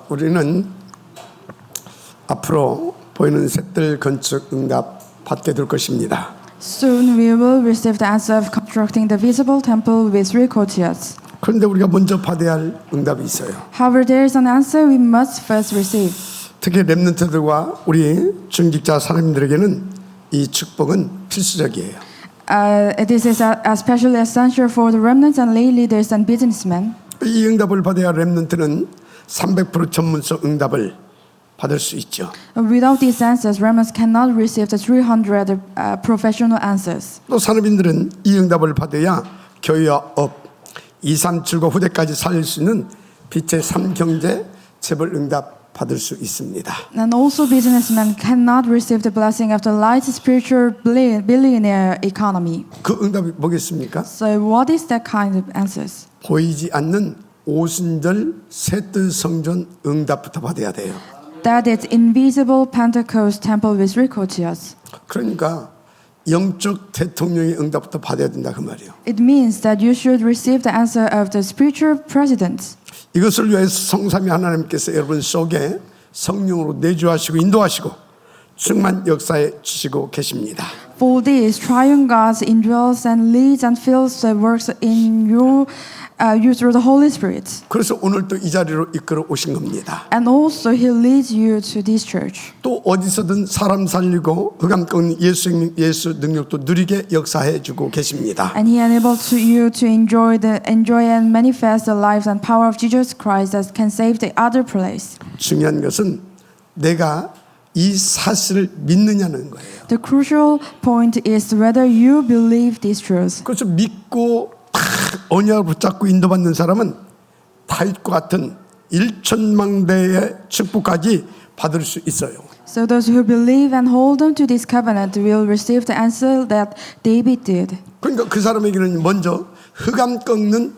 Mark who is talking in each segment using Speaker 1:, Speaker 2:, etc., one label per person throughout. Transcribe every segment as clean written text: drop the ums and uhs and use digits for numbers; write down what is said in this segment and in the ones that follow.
Speaker 1: 우리는 앞으로 보이는 셋들 건축 응답 받게 될 것입니다.
Speaker 2: Soon we will receive the answer of constructing the visible temple with 3 courtyards.
Speaker 1: 그런데 우리가 먼저 받아야 할 응답이 있어요.
Speaker 2: However, there is an answer we must first receive.
Speaker 1: 특히 렘넌트들과 우리 중직자 사람들에게는 이 축복은 필수적이에요.
Speaker 2: This is especially essential for the remnants and lay leaders and businessmen.
Speaker 1: 이 응답을 받아야 렘넌트는 300% 전문성 응답을 받을 수 있죠.
Speaker 2: Without these answers, remnants cannot receive the 300 professional answers.
Speaker 1: 또 산업인들은 이 응답을 받아야 교회와 업, 237과 후대까지 살릴 수 있는 빛의 3경제 재벌 응답 받을 수 있습니다.
Speaker 2: And also businessmen cannot receive the blessing of the light spiritual billionaire economy.
Speaker 1: 그 응답이 뭐겠습니까?
Speaker 2: So what is that kind of answers?
Speaker 1: 보이지 않는 오순절 새뜰 성전 응답부터 받아야 돼요.
Speaker 2: That is invisible Pentecost temple with 3 courtyards.
Speaker 1: 그러니까 영적 대통령의 응답부터 받아야 된다 그 말이에요.
Speaker 2: It means that you should receive the answer of the spiritual presidents.
Speaker 1: 이것을 위해서 성삼위 하나님께서 여러분 속에 성령으로 내주하시고 인도하시고 충만 역사에 주시고 계십니다.
Speaker 2: For this, triune God indwells and leads and fills the works in you through the Holy Spirit.
Speaker 1: 그래서 오늘 또 이 자리로 이끌어 오신 겁니다.
Speaker 2: And also He leads you to this church.
Speaker 1: 또 어디서든 사람 살리고 흑암 꺾는 예수 능력도 누리게 역사해 주고 계십니다.
Speaker 2: And He enables you to enjoy and manifest the life and power of Jesus Christ that can save the other place.
Speaker 1: 중요한 것은 내가 이 사실을 믿느냐는 거예요.
Speaker 2: The crucial point is whether you believe this truth.
Speaker 1: 그래서 믿고 언약을 붙잡고 인도받는 사람은 다윗과 같은 1천망대의 축복까지 받을 수 있어요.
Speaker 2: So those who believe and hold on to this covenant will receive the answer that David did.
Speaker 1: 그러니까 그 사람에게는 먼저 흑암 꺾는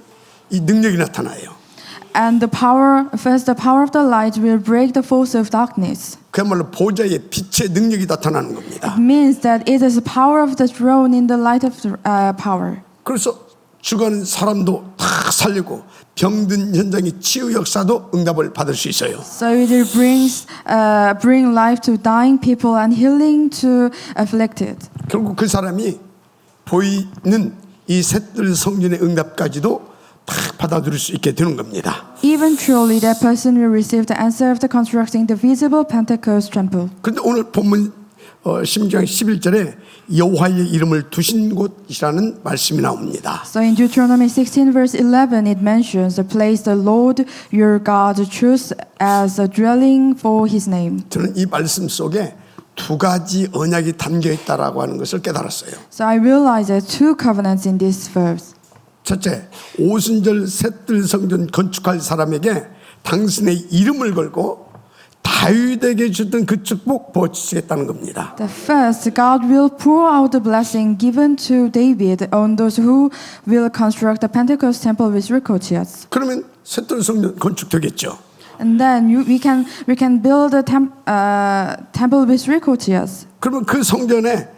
Speaker 1: 이 능력이 나타나요.
Speaker 2: And the power of the light will break the force of darkness.
Speaker 1: 그야말로 보좌의 빛의 능력이 나타나는 겁니다.
Speaker 2: It means that it is the power of the throne in the light of power.
Speaker 1: 그래서 죽어가는 사람도 다 살리고 병든 현장의 치유 역사도 응답을 받을 수 있어요.
Speaker 2: So it bring life to dying people and healing to afflicted.
Speaker 1: 결국 그 사람이 보이는 이 셋들 성전의 응답까지도 다 받아들일 수 있게 되는 겁니다.
Speaker 2: Even truly, that person will receive the answer of the constructing the visible Pentecost temple.
Speaker 1: 그런데 오늘 본문 16장 11절에 여호와의 이름을 두신 곳이라는 말씀이 나옵니다.
Speaker 2: So in Deuteronomy 16 verse 11 it mentions the place the Lord your God chose as a dwelling for His name.
Speaker 1: 저는 이 말씀 속에 두 가지 언약이 담겨 있다라고 하는 것을 깨달았어요.
Speaker 2: So I realized there are 2 covenants in this verse.
Speaker 1: 첫째, 오순절 셋들 성전 건축할 사람에게 당신의 이름을 걸고 다윗에게 주던 그 축복 보여주시겠다는 겁니다.
Speaker 2: The first, God will pour out the blessing given to David on those who will construct the Pentecost temple with 3 courtyards.
Speaker 1: 그러면 셋들 성전 건축되겠죠.
Speaker 2: And then we can build a temple with 3 courtyards.
Speaker 1: 그러면 그 성전에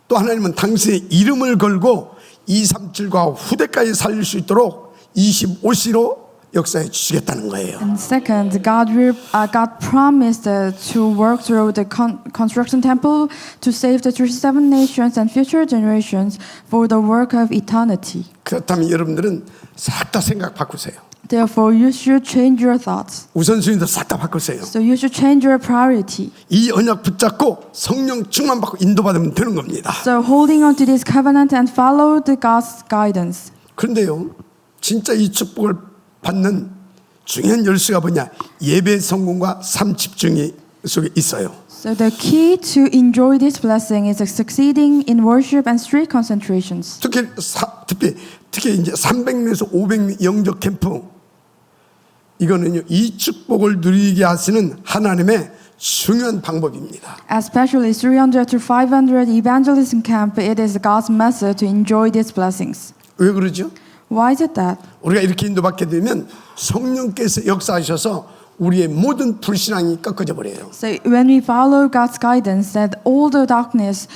Speaker 1: 또 하나님은 당신의 이름을 걸고 237과 후대까지 살릴 수 있도록 25시로 역사해 주시겠다는 거예요.
Speaker 2: And second, God promised to work through the construction temple to save the 37 nations and future generations for the work of eternity.
Speaker 1: 그렇다면 여러분들은 싹 다 생각 바꾸세요.
Speaker 2: Therefore, you should change your thoughts.
Speaker 1: 우선순위도 싹 다 바꾸세요.
Speaker 2: So you should change your priority.
Speaker 1: 이 언약 붙잡고 성령 충만 받고 인도받으면 되는 겁니다.
Speaker 2: So holding on to this covenant and follow the God's guidance.
Speaker 1: 그런데요, 진짜 이 축복을 받는 중요한 열쇠가 뭐냐? 예배 성공과 삶 집중이 속에 있어요.
Speaker 2: So the key to enjoy this blessing is succeeding in worship and strict concentrations.
Speaker 1: 특히 이제 300명에서 500명 영적 캠프 이거는요 이 축복을 누리게 하시는 하나님의 중요한 방법입니다.
Speaker 2: Especially 300 to 500 evangelism camp, it is God's method to enjoy these blessings.
Speaker 1: 왜 그러죠?
Speaker 2: Why is it that?
Speaker 1: 우리가 이렇게 인도받게 되면 성령께서 역사하셔서 우리의 모든 불신앙이 꺾어져 버려요.
Speaker 2: So when we follow God's guidance, that all the darkness,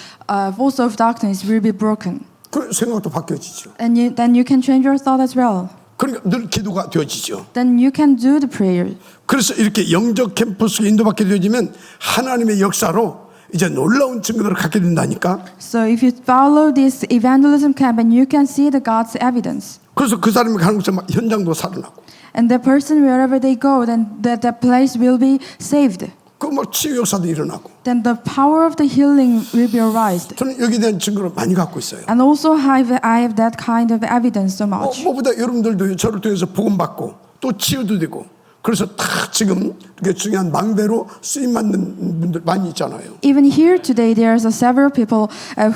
Speaker 2: force of darkness will be broken.
Speaker 1: 그 생각도 바뀌어지죠.
Speaker 2: And then you can change your thought as well.
Speaker 1: 그러니까 늘 기도가 되어지죠.
Speaker 2: then you can do the prayer.
Speaker 1: 그래서 이렇게 영적 캠퍼스가 인도받게 되어지면 하나님의 역사로 이제 놀라운 증거를 갖게 된다니까.
Speaker 2: So if you follow this evangelism camp, and you can see the God's evidence.
Speaker 1: 그래서 그 사람이 가는 곳에 막 현장도 살아나고.
Speaker 2: And the person, wherever they go, then that place will be saved.
Speaker 1: 그 뭐 치유 역사도 일어나고.
Speaker 2: Then the power of the healing will be arised.
Speaker 1: 저는 여기에 대한 증거를 많이 갖고 있어요.
Speaker 2: And also I have that kind of evidence so much.
Speaker 1: 뭐보다 여러분들도 저를 통해서 복음 받고 또 치유도 되고. 그래서 다 지금 이렇게 중요한 망대로 쓰임 받는 분들 많이 있잖아요.
Speaker 2: Even here today, there's several people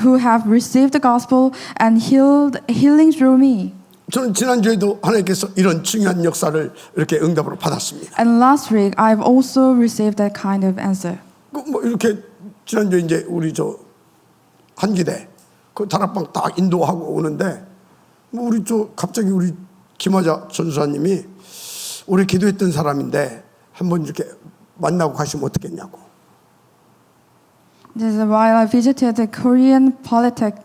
Speaker 2: who have received the gospel and healing through me.
Speaker 1: 저는 지난주에도 하나님께서 이런 중요한 역사를 이렇게 응답으로 받았습니다.
Speaker 2: And last week, I've also received that kind of answer.
Speaker 1: 뭐 이렇게 지난주에 이제 우리 저 한기대 그 다락방 딱 인도하고 오는데 뭐 우리 저 갑자기 우리 김하자 전수사님이 오래 기도했던 사람인데 한번 이렇게 만나고 가시면 어떻겠냐고.
Speaker 2: This is while I visited the Korean Polytechnic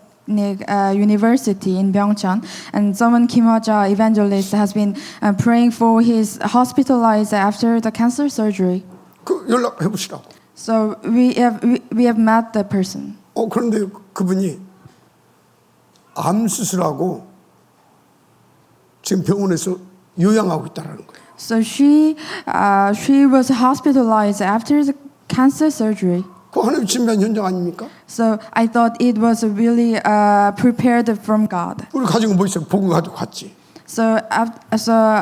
Speaker 2: University in Byeongchang, and someone Kim Hwa-ja, evangelist, has been praying for his hospitalized after the cancer surgery.
Speaker 1: 그 연락해 보시라고.
Speaker 2: So we have met the person.
Speaker 1: 그런데 그분이 암 수술하고 지금 병원에서 요양하고 있다라는 거예요.
Speaker 2: So she was hospitalized after the cancer surgery.
Speaker 1: 그 하나님 준비한 현장 아닙니까?
Speaker 2: So I thought it was really prepared from God.
Speaker 1: 우리 가지고 뭐 있어요? 복음 가지고 갔지.
Speaker 2: So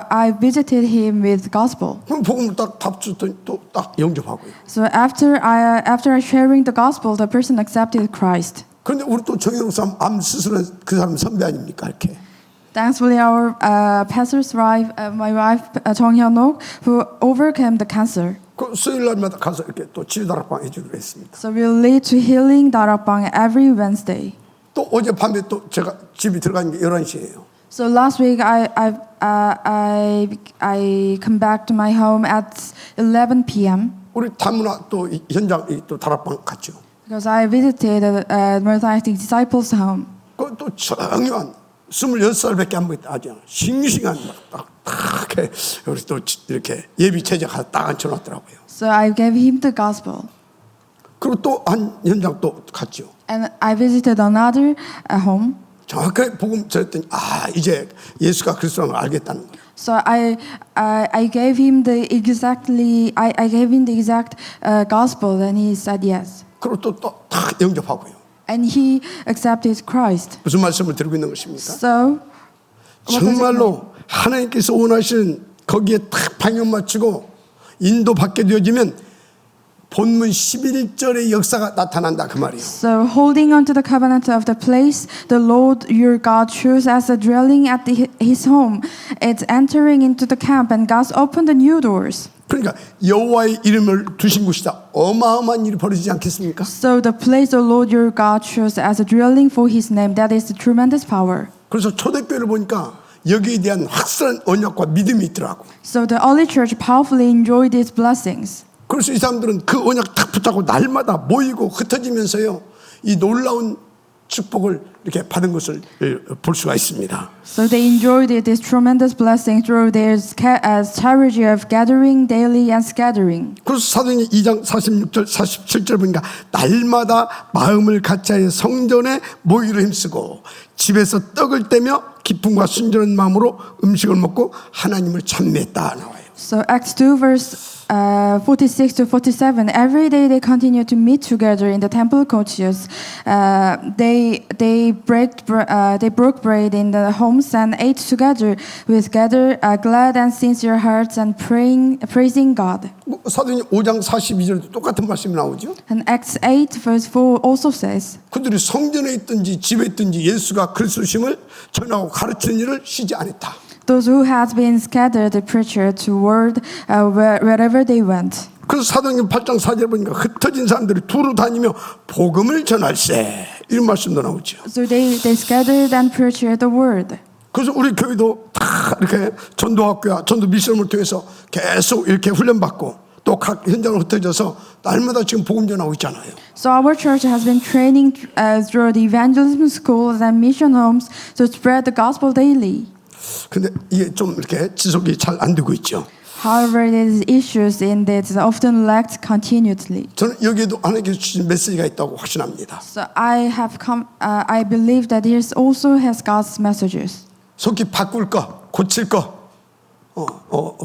Speaker 2: I visited him with gospel.
Speaker 1: 그럼 복음을 딱 답주더니 또 딱 영접하고요.
Speaker 2: So after sharing the gospel, the person accepted Christ.
Speaker 1: 그런데 우리 또 정현욱 사람 암 수술은 그 사람 선배 아닙니까? 이렇게.
Speaker 2: Thankfully, our pastor's wife, my wife Jung Hyun-ok, who overcame the cancer.
Speaker 1: 그 수요일 날마다 가서 이렇게 또 치유 다락방 해주기로 했습니다.
Speaker 2: So we'll lead to healing darakbang every Wednesday.
Speaker 1: 또 어제 밤에 또 제가 집에 들어간 게 11시예요.
Speaker 2: So last week I come back to my home at 11 p.m.
Speaker 1: 우리 다문화 또 현장 또 다락방 갔죠.
Speaker 2: because I visited Messianic disciples' home.
Speaker 1: 그 또 정유한 26살밖에 안 먹었다 아주 싱싱한 딱 이렇게 우리 또 이렇게 예비 체제 가서 딱 앉혀놨더라고요.
Speaker 2: So I gave him the gospel.
Speaker 1: 그리고 또 한 현장 또 갔죠.
Speaker 2: And I visited another home.
Speaker 1: 정확하게 복음 전했더니 이제 예수가 그리스도라는 걸 알겠다는 거예요.
Speaker 2: So I gave him the exact gospel, and he said yes.
Speaker 1: 그리고 또 다 영접하고요.
Speaker 2: And he accepted Christ.
Speaker 1: 무슨 말씀을 드리고 있는 것입니까?
Speaker 2: So
Speaker 1: 정말로 하나님께서 원하시는 거기에 딱 방향 맞추고 인도받게 되어지면 본문 11절의 역사가 나타난다 그 말이에요.
Speaker 2: So holding on to the covenant of the place the Lord your God chose as a dwelling at his home, it's entering into the camp, and God's opened the new doors.
Speaker 1: 그러니까 여호와의 이름을 두신 곳이다. 어마어마한 일이 벌어지지 않겠습니까?
Speaker 2: So the place the Lord your God chose as a dwelling for his name, that is the tremendous power.
Speaker 1: 그래서 초대교회를 보니까 여기에 대한 확실한 언약과 믿음이 있더라고.
Speaker 2: So the early church powerfully enjoyed these blessings.
Speaker 1: 그래서 이 사람들은 그 언약 딱 붙잡고 날마다 모이고 흩어지면서요 이 놀라운 축복을 이렇게 받은 것을 볼 수가 있습니다.
Speaker 2: So they enjoyed this tremendous blessing through their strategy of gathering daily and scattering.
Speaker 1: 그래서 사도행전 2장 46절 47절 보니까 날마다 마음을 같이하여 성전에 모이려 힘쓰고 집에서 떡을 떼며 기쁨과 순전한 마음으로 음식을 먹고 하나님을 찬미했다 나와요.
Speaker 2: So Acts 2 verse 46 to 47. Every day they continued to meet together in the temple courtyards. They broke bread in the homes and ate together with glad and sincere hearts and praising God.
Speaker 1: 사도행전 5장 42절에도 똑같은 말씀이 나오죠.
Speaker 2: And Acts 8 verse 4 also says.
Speaker 1: 그들이 성전에 있든지 집에 있든지 예수가 그리스도심을 전하고 가르치는 일을 쉬지 않았다.
Speaker 2: Those who had been scattered preached to word wherever they went.
Speaker 1: 그래서 사도행전 8장 4절 보니까 흩어진 사람들이 두루 다니며 복음을 전할세 이런 말씀도 나오죠.
Speaker 2: So they scattered and preached the word.
Speaker 1: 그래서 우리 교회도 다 이렇게 전도학교와 전도 미션을 통해서 계속 이렇게 훈련받고 또 각 현장으로 흩어져서 날마다 지금 복음 전하고 있잖아요.
Speaker 2: So our church has been training through the evangelism schools and mission homes to spread the gospel daily.
Speaker 1: 근데 이게 좀 이렇게 지속이 잘 안 되고 있죠.
Speaker 2: However, there is issues in that it often lacked continuously.
Speaker 1: 저는 여기에도 하나님께서 주신 메시지가 있다고 확신합니다.
Speaker 2: So I believe that here also has God's messages.
Speaker 1: 속히 바꿀 거, 고칠 거,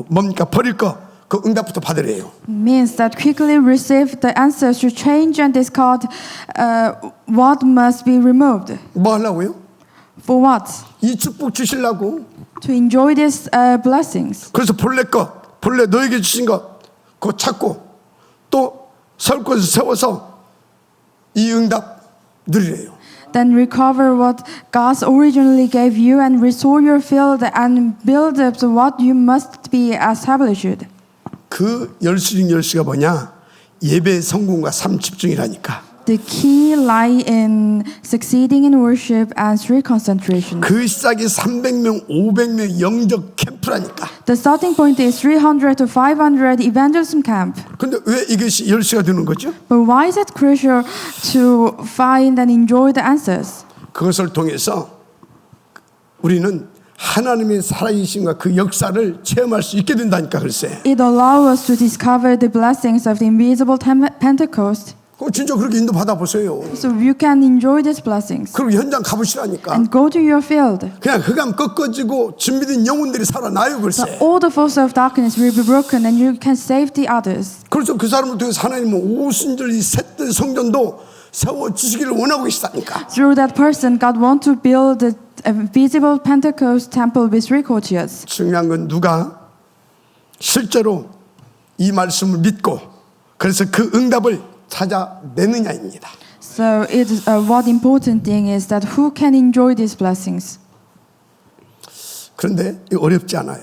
Speaker 1: 뭡니까 버릴 거, 그 응답부터 받으래요.
Speaker 2: Means that quickly receive the answers to change and discard what must be removed.
Speaker 1: 뭐 하려고요?
Speaker 2: For what?
Speaker 1: 이 축복 주시려고.
Speaker 2: To enjoy these blessings.
Speaker 1: 그래서 본래 너에게 주신 것 그거 찾고 또 설 곳을 세워서 이 응답 누리래요.
Speaker 2: Then recover what God originally gave you and restore your field and build up to what you must be established.
Speaker 1: 그 10시 중 10시가 뭐냐? 예배 성공과 삶 집중이라니까.
Speaker 2: The key lie in succeeding in worship and strict concentration.
Speaker 1: 그 시작이 300명, 500명 영적 캠프라니까.
Speaker 2: The starting point is 300 to 500 evangelism camp.
Speaker 1: 근데 왜 이것이 10시가 되는 거죠?
Speaker 2: But why is it crucial to find and enjoy the answers?
Speaker 1: 그것을 통해서 우리는 하나님의 살아계심과 그 역사를 체험할 수 있게 된다니까 글쎄.
Speaker 2: It allows us to discover the blessings of the invisible Pentecost.
Speaker 1: 진짜 그렇게 인도 받아 보세요.
Speaker 2: So you can enjoy these blessings
Speaker 1: 그리고 현장 가보시라니까.
Speaker 2: and go to your field.
Speaker 1: 그냥 흑암 꺾어지고 준비된 영혼들이 살아나요 글쎄.
Speaker 2: All the forces of darkness will be broken and you can save the others.
Speaker 1: 그래서 그 사람을 통해서 하나님은 오순절 이 셋들 성전도 세워주시기를 원하고 계시다니까.
Speaker 2: Through that person, God wants to build the visible Pentecost temple with 3 courtyards.
Speaker 1: 중요한 건 누가 실제로 이 말씀을 믿고 그래서 그 응답을 찾아내느냐입니다.
Speaker 2: So it is, what important thing is that who can enjoy these blessings.
Speaker 1: 그런데 이거 어렵지 않아요.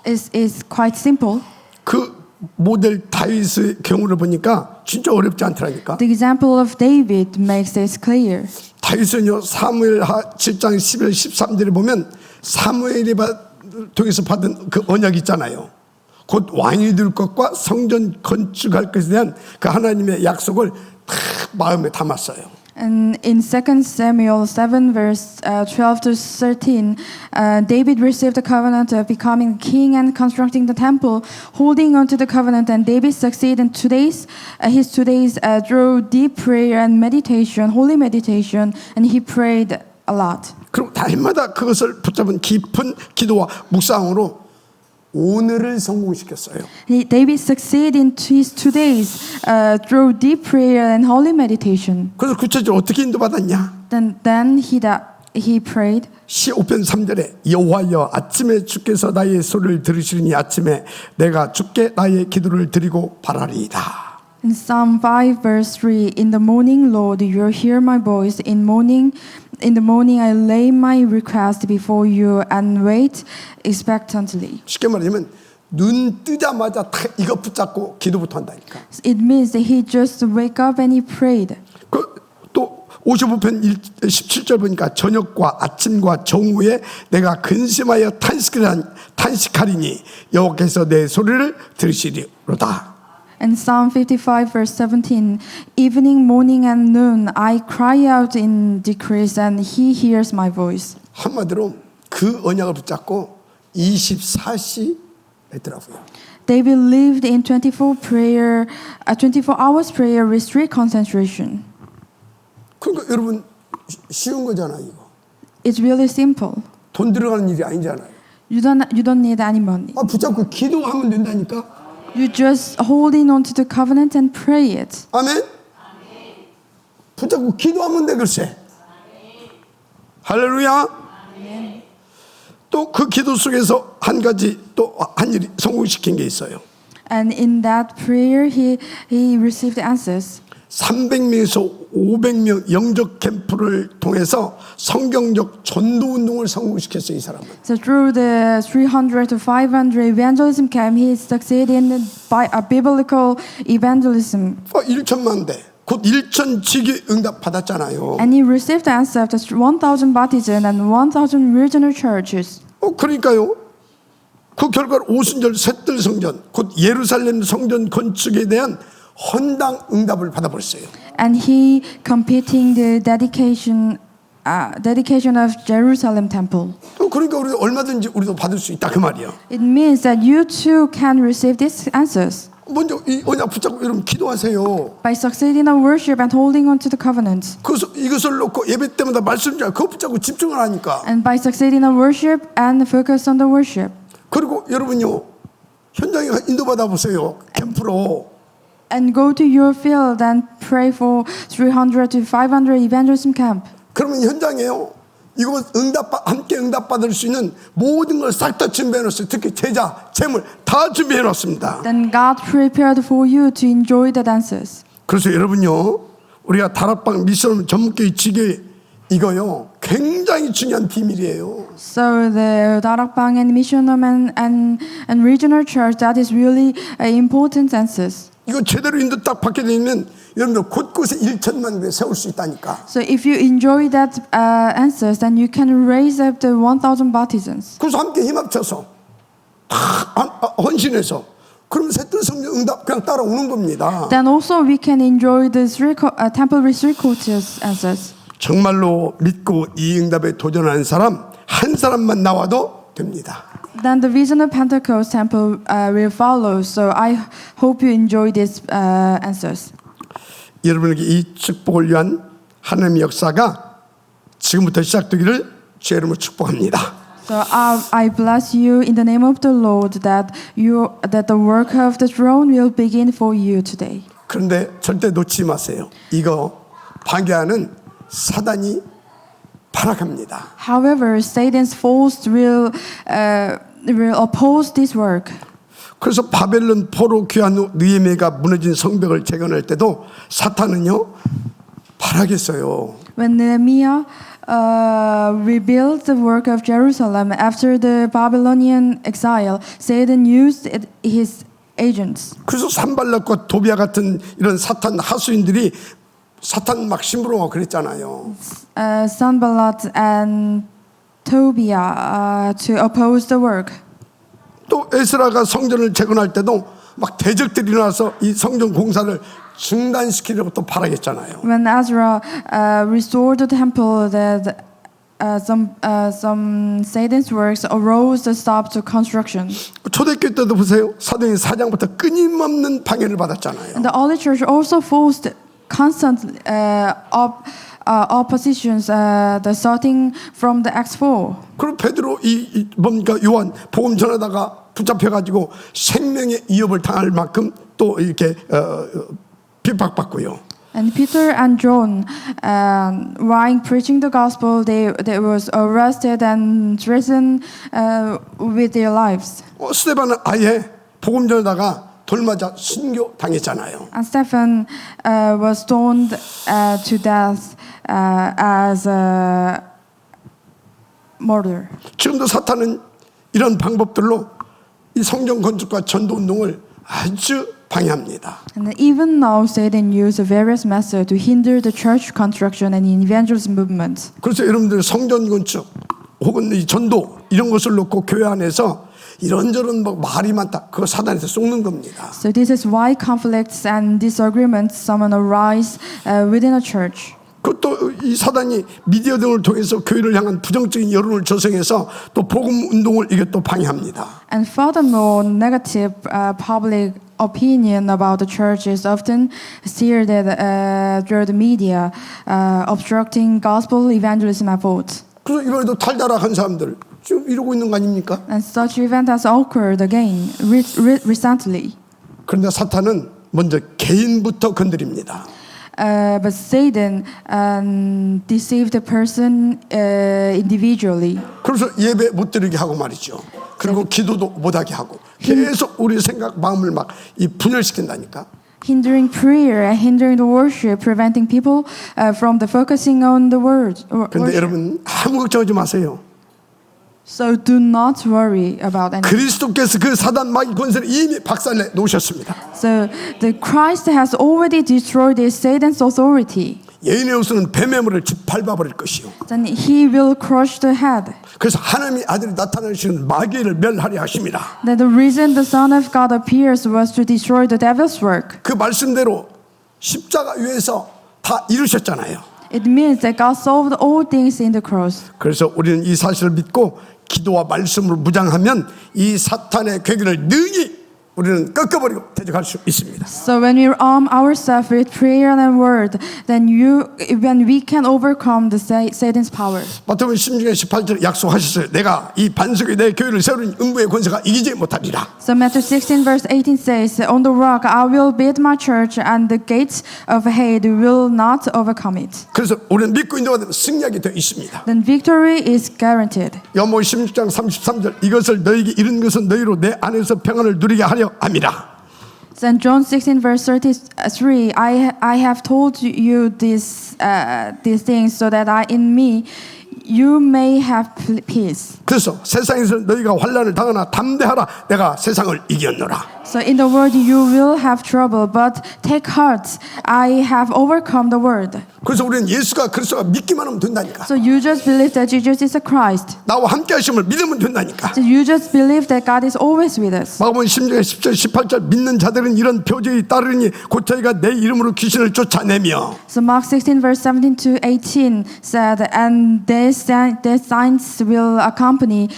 Speaker 2: It's quite simple.
Speaker 1: 그 모델 다윗의 경우를 보니까 진짜 어렵지 않더라니까.
Speaker 2: The example of David makes this clear.
Speaker 1: 다윗은요 사무엘하 7장 11, 13절에 보면 사무엘이 통해서 받은 그 언약 있잖아요. 곧 왕이 될 것과 성전 건축할 것에 대한 그 하나님의 약속을 다 마음에 담았어요.
Speaker 2: And in 2 Samuel 7 verse 12 to 13, David received the covenant of becoming king and constructing the temple, holding on to the covenant, and David succeeded in his 2 days through deep prayer and meditation, holy meditation, and he prayed a lot.
Speaker 1: 그리고 날마다 그것을 붙잡은 깊은 기도와 묵상으로 오늘을 성공시켰어요.
Speaker 2: David succeeded in his 2 days through deep prayer and holy meditation.
Speaker 1: 그래서 구체적으로 어떻게 인도받았냐?
Speaker 2: Then he prayed.
Speaker 1: 시 5편 3절에 여호와여 아침에 주께서 나의 소리를 들으시리니 아침에 내가 주께 나의 기도를 드리고 바라리이다.
Speaker 2: In Psalm 5 verse 3, in the morning, Lord, you hear my voice. In the morning, I lay my request before you and wait expectantly.
Speaker 1: 쉽게 말하면 눈 뜨자마자 다 이거 붙잡고 기도부터 한다니까.
Speaker 2: It means that he just wake up and he prayed.
Speaker 1: 또 55편 17절 보니까 저녁과 아침과 정오에 내가 근심하여 탄식하리니 여호와께서 내 소리를 들으시리로다.
Speaker 2: And Psalm 55 verse 17, evening, morning, and noon, I cry out in decrease, and he hears my voice.
Speaker 1: 한마디로 그 언약을 붙잡고 24시 했더라고요.
Speaker 2: David lived in 24 hours prayer with strict concentration.
Speaker 1: 그러니까 여러분 쉬운 거잖아요, 이거.
Speaker 2: It's really simple.
Speaker 1: 돈 들어가는 일이 아니잖아요.
Speaker 2: You don't need any money.
Speaker 1: 붙잡고 기도하면 된다니까.
Speaker 2: You just holding on to the covenant and pray it.
Speaker 1: 아멘. 붙잡고 기도하면 돼 글쎄. 할렐루야. 또 그 기도 속에서 한 가지 또 한 일이 성공시킨 게 있어요.
Speaker 2: And in that prayer, he received answers.
Speaker 1: 300명에서 500명 영적 캠프를 통해서 성경적 전도 운동을 성공시켰어요, 이 사람은.
Speaker 2: So through the 300 to 500 evangelism camp, he succeeded in by a biblical evangelism.
Speaker 1: 1천만 대, 곧 1천 지기 응답 받았잖아요.
Speaker 2: And he received the answer of the 1,000 baptism and 1,000 regional churches.
Speaker 1: 그러니까요. 그 결과로 오순절 셋들 성전, 곧 예루살렘 성전 건축에 대한 헌당 응답을 받아버렸어요.
Speaker 2: And he completing the dedication dedication of Jerusalem temple.
Speaker 1: 그러니까 우리 얼마든지 우리도 받을 수 있다 그 말이에요.
Speaker 2: It means that you too can receive these answers
Speaker 1: 먼저 이 언약 붙잡고 여러분 기도하세요.
Speaker 2: by succeeding in worship and holding on to the covenant.
Speaker 1: 그래서 이것을 놓고 예배 때마다 말씀 잘 그거 붙잡고 집중을 하니까.
Speaker 2: And by succeeding in worship and focus on the worship.
Speaker 1: 그리고 여러분요 현장에 인도받아 보세요. 캠프로.
Speaker 2: And go to your field and pray for 300 to 500 evangelism camp.
Speaker 1: 그러면 현장에요. 이거 함께 응답받을 수 있는 모든 걸 싹 다 준비해 놨어요. 특히 제자, 재물 다 준비해 놨습니다.
Speaker 2: Then God prepared for you to enjoy the dances.
Speaker 1: 그래서 여러분요. 우리가 다락방 미션 전문교회 지교 이거요. 굉장히 중요한 비밀이에요.
Speaker 2: So the Darakbang and Missionum and regional church, that is really important dances.
Speaker 1: 이거 제대로 인도 딱 받게 되면 여러분들 곳곳에 1천만 배 세울 수 있다니까.
Speaker 2: So if you enjoy that answers, then you can raise up the 1,000 baptisms.
Speaker 1: 그래서 함께 힘합쳐서 다 헌신해서 그럼 새뜻 성령 응답 그냥 따라오는 겁니다.
Speaker 2: Then also we can enjoy the temple three quarters answers.
Speaker 1: 정말로 믿고 이 응답에 도전하는 사람 한 사람만 나와도 됩니다.
Speaker 2: Then the vision of Pentecost temple will follow. So I hope you enjoy these answers.
Speaker 1: 여러분에게 이 축복을 위한 하나님의 역사가 지금부터 시작되기를 주의 이름으로 축복합니다.
Speaker 2: So I bless you in the name of the Lord that the work of the throne will begin for you today.
Speaker 1: 그런데 절대 놓치지 마세요. 이거 방해하는 사단이 발악합니다.
Speaker 2: However, Satan's foes will oppose this work.
Speaker 1: 그래서 바벨론 포로 귀환 후 느헤미야가 무너진 성벽을 재건할 때도 사탄은요 발악했어요.
Speaker 2: When Nehemiah rebuilt the work of Jerusalem after the Babylonian exile, Satan used his agents.
Speaker 1: 그래서 산발락과 도비아 같은 이런 사탄 하수인들이 사탄 막 심부름하고 그랬잖아요.
Speaker 2: Sanballat and Tobiah to oppose the work.
Speaker 1: 또 에스라가 성전을 재건할 때도 막 대적들이 일어나서 이 성전 공사를 중단시키려고 또 발악했잖아요.
Speaker 2: When Ezra restored the temple, that some Satan's works arose to stop the construction.
Speaker 1: 초대교회 때도 보세요. 사도행전 4장부터 끊임없는 방해를 받았잖아요.
Speaker 2: And the early church also faced constant oppositions, starting from the Acts 4.
Speaker 1: 그리고 베드로 뭡니까 요한 복음 전하다가 붙잡혀가지고 생명의 위협을 당할 만큼 또 이렇게 핍박받고요.
Speaker 2: And Peter and John, while preaching the gospel, they was arrested and threatened with their lives.
Speaker 1: 스데반은 아예 복음 전하다가 돌 맞아 순교 당했잖아요.
Speaker 2: And Stephen was stoned to death as a martyr.
Speaker 1: 지금도 사탄은 이런 방법들로 이 성전 건축과 전도 운동을 아주 방해합니다.
Speaker 2: And even now, Satan used various methods to hinder the church construction and evangelism movement.
Speaker 1: 그래서 여러분들 성전 건축 혹은 이 전도 이런 것을 놓고 교회 안에서 이런저런 뭐 말이 많다. 그거 사단에서 쏟는 겁니다.
Speaker 2: So this is why conflicts and disagreements sometimes arise within a church.
Speaker 1: 그것도 이 사단이 미디어 등을 통해서 교회를 향한 부정적인 여론을 조성해서 또 복음 운동을 이게 또 방해합니다.
Speaker 2: And furthermore, negative public opinion about the church is often steered through the media, obstructing gospel evangelism efforts.
Speaker 1: 그래서 이번에도 탈다락한 사람들 지금 이러고 있는 거 아닙니까?
Speaker 2: And such event has occurred again recently.
Speaker 1: 그런데 사탄은 먼저 개인부터 건드립니다.
Speaker 2: But Satan deceived the person individually.
Speaker 1: 그래서 예배 못 드리게 하고 말이죠. 그리고 기도도 못하게 하고 계속 우리 생각 마음을 막 이 분열시킨다니까.
Speaker 2: Hindering prayer and hindering the worship, preventing people from the focusing on the word.
Speaker 1: 그런데 여러분 아무 걱정하지 마세요.
Speaker 2: So do not worry about anything.
Speaker 1: 그리스도께서 그 사단 마귀 권세를 이미 박살내 놓으셨습니다.
Speaker 2: So the Christ has already destroyed this Satan's authority.
Speaker 1: 예인의 옷은 뱀의 물을 짓밟아버릴 것이요.
Speaker 2: Then he will crush the head.
Speaker 1: 그래서 하나님의 아들이 나타나시는 마귀를 멸하려 하십니다.
Speaker 2: That the reason the Son of God appears was to destroy the devil's work.
Speaker 1: 그 말씀대로 십자가 위에서 다 이루셨잖아요.
Speaker 2: It means that God solved all things in the cross.
Speaker 1: 그래서 우리는 이 사실을 믿고 기도와 말씀으로 무장하면 이 사탄의 괴계를 능히 우리는 꺾어버리고 대적할 수 있습니다.
Speaker 2: So when we arm ourselves with prayer and word, then when we can overcome the Satan's power.
Speaker 1: 마태복음 16장 18절 약속하셨어요. 내가 이 반석에 내 교회를 세우는 음부의 권세가 이기지 못하리라.
Speaker 2: So Matthew 16 verse 18 says, "On the rock I will build my church, and the gates of hate will not overcome it."
Speaker 1: 그래서 우리는 믿고 인도가 되면 승리하게 되어 있습니다.
Speaker 2: Then victory is guaranteed.
Speaker 1: 요한복음 16장 33절 이것을 너에게 이른 것은 너희로 내 안에서 평안을 누리게 하려 함이라.
Speaker 2: Then John 16 verse 33, I have told you these things so that in me you may have peace.
Speaker 1: 그래서 세상에서 너희가 환난을 당하나 담대하라 내가 세상을 이겼노라.
Speaker 2: So in the world you will have trouble, but take heart, I have overcome the world.
Speaker 1: 그래서 우리는 예수가 그리스도가 믿기만 하면 된다니까.
Speaker 2: So you just believe that Jesus is a Christ.
Speaker 1: 나와 함께 하심을 믿으면 된다니까.
Speaker 2: So you just believe that God is always with us.
Speaker 1: 마가복음 16장 10절 18절 믿는 자들은 이런 표적이 따르니 곧 저희가 내 이름으로 귀신을 쫓아내며.
Speaker 2: So Mark 16 verse 17 to 18 said, and their signs will accompany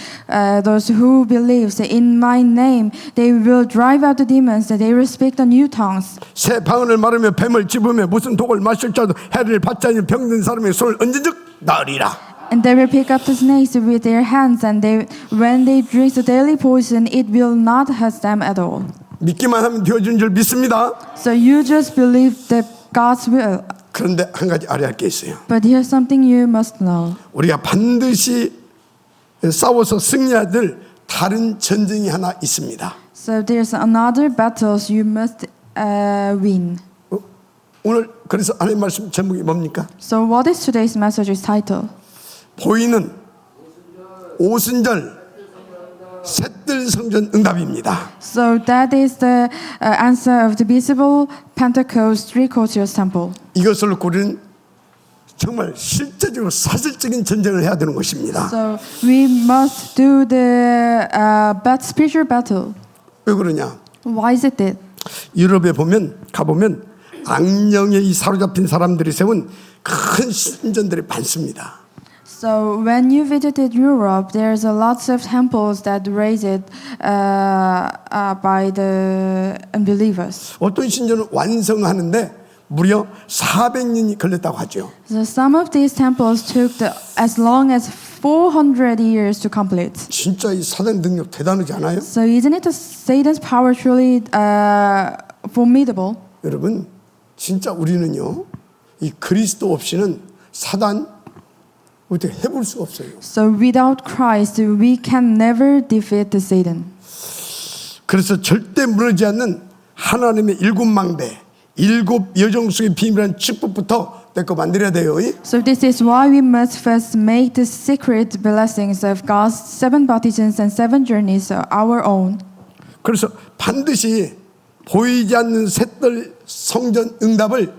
Speaker 2: those who believe. So in my name they will drive out the demons, they will speak the new tongues.
Speaker 1: 새 방언을 말하며 뱀을 집으며 무슨 독을 마실 자도 해를 받지 않는 병든 사람의 손을 얹은즉 나으리라.
Speaker 2: And they will pick up the snakes with their hands, and when they drink the deadly poison, it will not hurt them at all.
Speaker 1: 믿기만 하면 되어진 줄 믿습니다.
Speaker 2: So you just believe that God's will.
Speaker 1: 그런데 한 가지 알아야 할 게 있어요.
Speaker 2: But here's something you must know.
Speaker 1: 우리가 반드시 싸워서 승리해야 될 다른 전쟁이 하나 있습니다.
Speaker 2: So there's another battles you must win.
Speaker 1: 오늘 그래서 하나님 말씀 제목이 뭡니까?
Speaker 2: So what is today's message's title?
Speaker 1: 보이는 오순절 셋들 성전 응답입니다.
Speaker 2: So that is the answer of the visible Pentecost three-quarters temple.
Speaker 1: 이것을 우리는 정말 실제적으로 사실적인 전쟁을 해야 되는 것입니다.
Speaker 2: So we must do the spiritual battle.
Speaker 1: 왜 그러냐?
Speaker 2: Why is it that?
Speaker 1: 유럽에 가보면 악령에 이 사로잡힌 사람들이 세운 큰 신전들이 많습니다.
Speaker 2: So when you visited Europe, there's a lots of temples that raised by the unbelievers.
Speaker 1: 어떤 신전은 완성하는데 무려 400년이 걸렸다고 하죠.
Speaker 2: So some of these temples took as long as 400 years to complete.
Speaker 1: 진짜 이 사단 능력 대단하지 않아요?
Speaker 2: So isn't it Satan's power truly formidable?
Speaker 1: 여러분, 진짜 우리는요, 이 그리스도 없이는 사단 어떻게 해볼 수가 없어요.
Speaker 2: So without Christ, we can never defeat the Satan.
Speaker 1: 그래서 절대 무너지지 않는 하나님의 일곱 망대, 일곱 여정수의 비밀한 축복부터 내거 만들어야 돼요.
Speaker 2: So this is why we must first make the secret blessings of God's seven baptisms and seven journeys our own.
Speaker 1: 그래서 반드시 보이지 않는 셋들 성전 응답을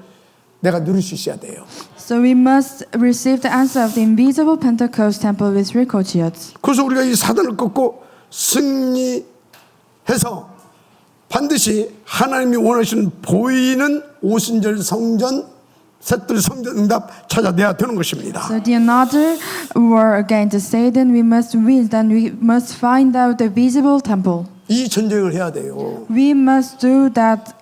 Speaker 1: 내가 누릴 수 있어야 돼요.
Speaker 2: So we must receive the answer of the invisible Pentecost temple with three courtyards.
Speaker 1: 그래서 우리가 이 사단을 꺾고 승리해서 반드시 하나님이 원하시는 보이는 오순절 성전 셋들 성전 응답 찾아내야 되는 것입니다.
Speaker 2: So the another war against Satan we must win. Then we must find out the visible temple.
Speaker 1: 이 전쟁을 해야 돼요.
Speaker 2: We must do that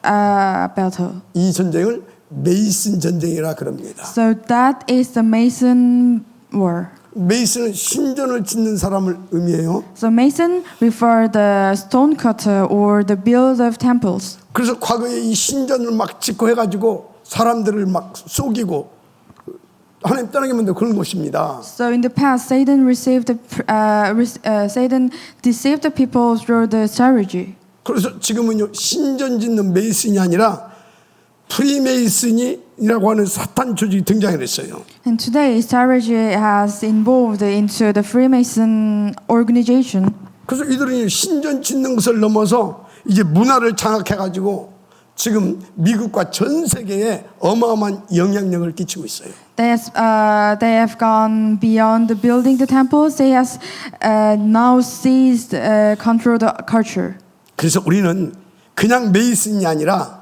Speaker 2: battle.
Speaker 1: 이 전쟁을 메이슨 전쟁이라 그럽니다.
Speaker 2: So that is the Mason war.
Speaker 1: 메이슨은 신전을 짓는 사람을 의미해요.
Speaker 2: So Mason refer the stone cutter or the builder of temples.
Speaker 1: 그래서 과거에 이 신전을 막 짓고 해가지고 사람들을 막 속이고 하나님 떠나게 만든 그런 것입니다.
Speaker 2: So in the past, Satan deceived the people through the strategy.
Speaker 1: 그래서 지금은요 신전 짓는 메이슨이 아니라 프리메이슨이라고 하는 사탄 조직이 등장했어요.
Speaker 2: And today, strategy has involved into the Freemason organization.
Speaker 1: 그래서 이들은 신전 짓는 것을 넘어서 이제 문화를 장악해가지고 지금 미국과 전 세계에 어마어마한 영향력을 끼치고 있어요.
Speaker 2: They have gone beyond the building the temples. They have now seized control the culture.
Speaker 1: 그래서 우리는 그냥 메이슨이 아니라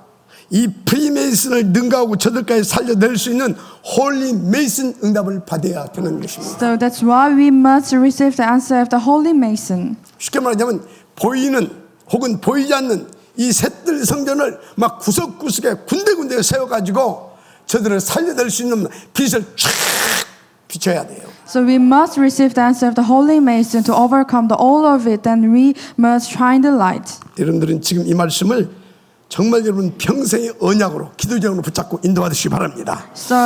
Speaker 1: 이 프리메이슨을 능가하고 저들까지 살려낼 수 있는 홀리 메이슨 응답을 받아야 되는 것입니다.
Speaker 2: So that's why we must receive the answer of the Holy Mason.
Speaker 1: 쉽게 말하자면 보이는 혹은 보이지 않는 이 셋들 성전을 막 구석구석에 군데군데 세워가지고 저들을 살려낼 수 있는 빛을 쫙 비춰야 돼요.
Speaker 2: So we must receive the answer of the Holy Mason to overcome all of it, and we must shine the light.
Speaker 1: 여러분들은 지금 이 말씀을 정말 여러분 평생의 언약으로 기도적으로 붙잡고 인도받으시기 바랍니다.
Speaker 2: So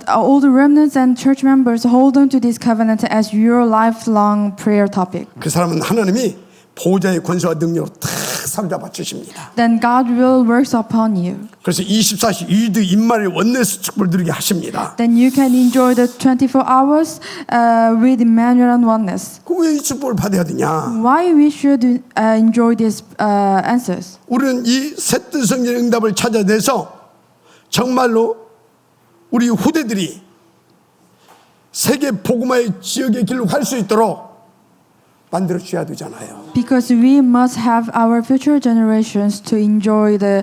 Speaker 2: all the remnants and church members hold on to this covenant as your lifelong prayer topic.
Speaker 1: 그 사람은 하나님이 보호자의 권세와 능력으로 탁 사로잡아 주십니다.
Speaker 2: Then God will work upon you.
Speaker 1: 그래서 24시 위드 임마nuel 원네스 축복을 누리게 하십니다.
Speaker 2: Then you can enjoy the 24 hours with Emmanuel and oneness.
Speaker 1: 왜 이 축복을 받아야 되냐?
Speaker 2: Why we should enjoy these answers?
Speaker 1: 우리는 이 셋들 성전의 응답을 찾아내서 정말로 우리 후대들이 세계 복음화의 지역의 길로 갈 수 있도록 만들어 주셔야 되잖아요.
Speaker 2: Because we must have our future generations to enjoy the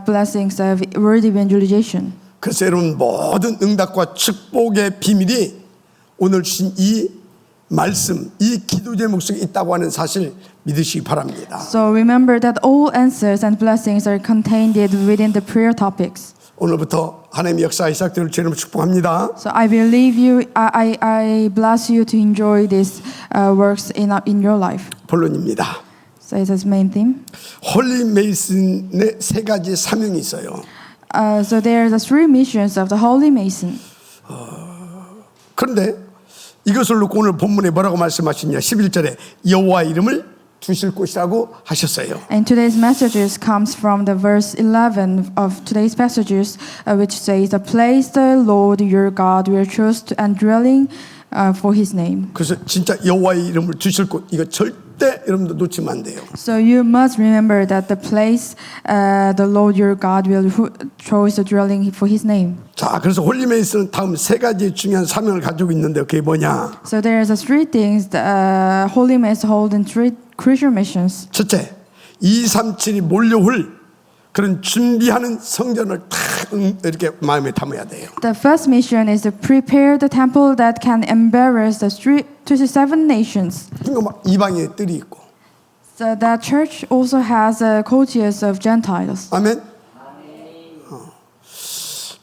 Speaker 2: blessings of world evangelization.
Speaker 1: 그래서 여러분 모든 응답과 축복의 비밀이 오늘 주신 이 말씀, 이 기도 제목 속에 있다고 하는 사실 믿으시기 바랍니다.
Speaker 2: So remember that all answers and blessings are contained within the prayer topics.
Speaker 1: 오늘부터 하나님의 역사가 시작될 주님을 축복합니다.
Speaker 2: So I believe you. I bless you to enjoy these works in your life.
Speaker 1: 본론입니다.
Speaker 2: So it is main theme.
Speaker 1: 홀리 메이슨의 세 가지 사명이 있어요.
Speaker 2: So there are the three missions of the Holy Mason.
Speaker 1: 그런데 이것을 놓고 오늘 본문에 뭐라고 말씀하시냐? 11절에 여호와 이름을 두실 곳이라고 하셨어요.
Speaker 2: And today's messages comes from the verse 11 of today's passages, which says, "The place the Lord your God will choose and dwelling for His name."
Speaker 1: 그래서 진짜 여호와의 이름을 두실 곳 이거 절대 여러분들 놓치면 안 돼요.
Speaker 2: So you must remember that the place the Lord your God will choose the dwelling for His name.
Speaker 1: 자, 그래서 홀리메이스는 다음 세 가지 중요한 사명을 가지고 있는데 그게 뭐냐?
Speaker 2: So there are three things that Holy Mason hold in three crucial missions.
Speaker 1: 첫째, 237이 몰려올 그런 준비하는 성전을 탁 이렇게 마음에 담아야 돼요.
Speaker 2: The first mission is to prepare the temple that can embarrass the 27 nations.
Speaker 1: 그러니까 막 이방의 뜰이 있고.
Speaker 2: So that church also has a courtiers of Gentiles.
Speaker 1: 아멘.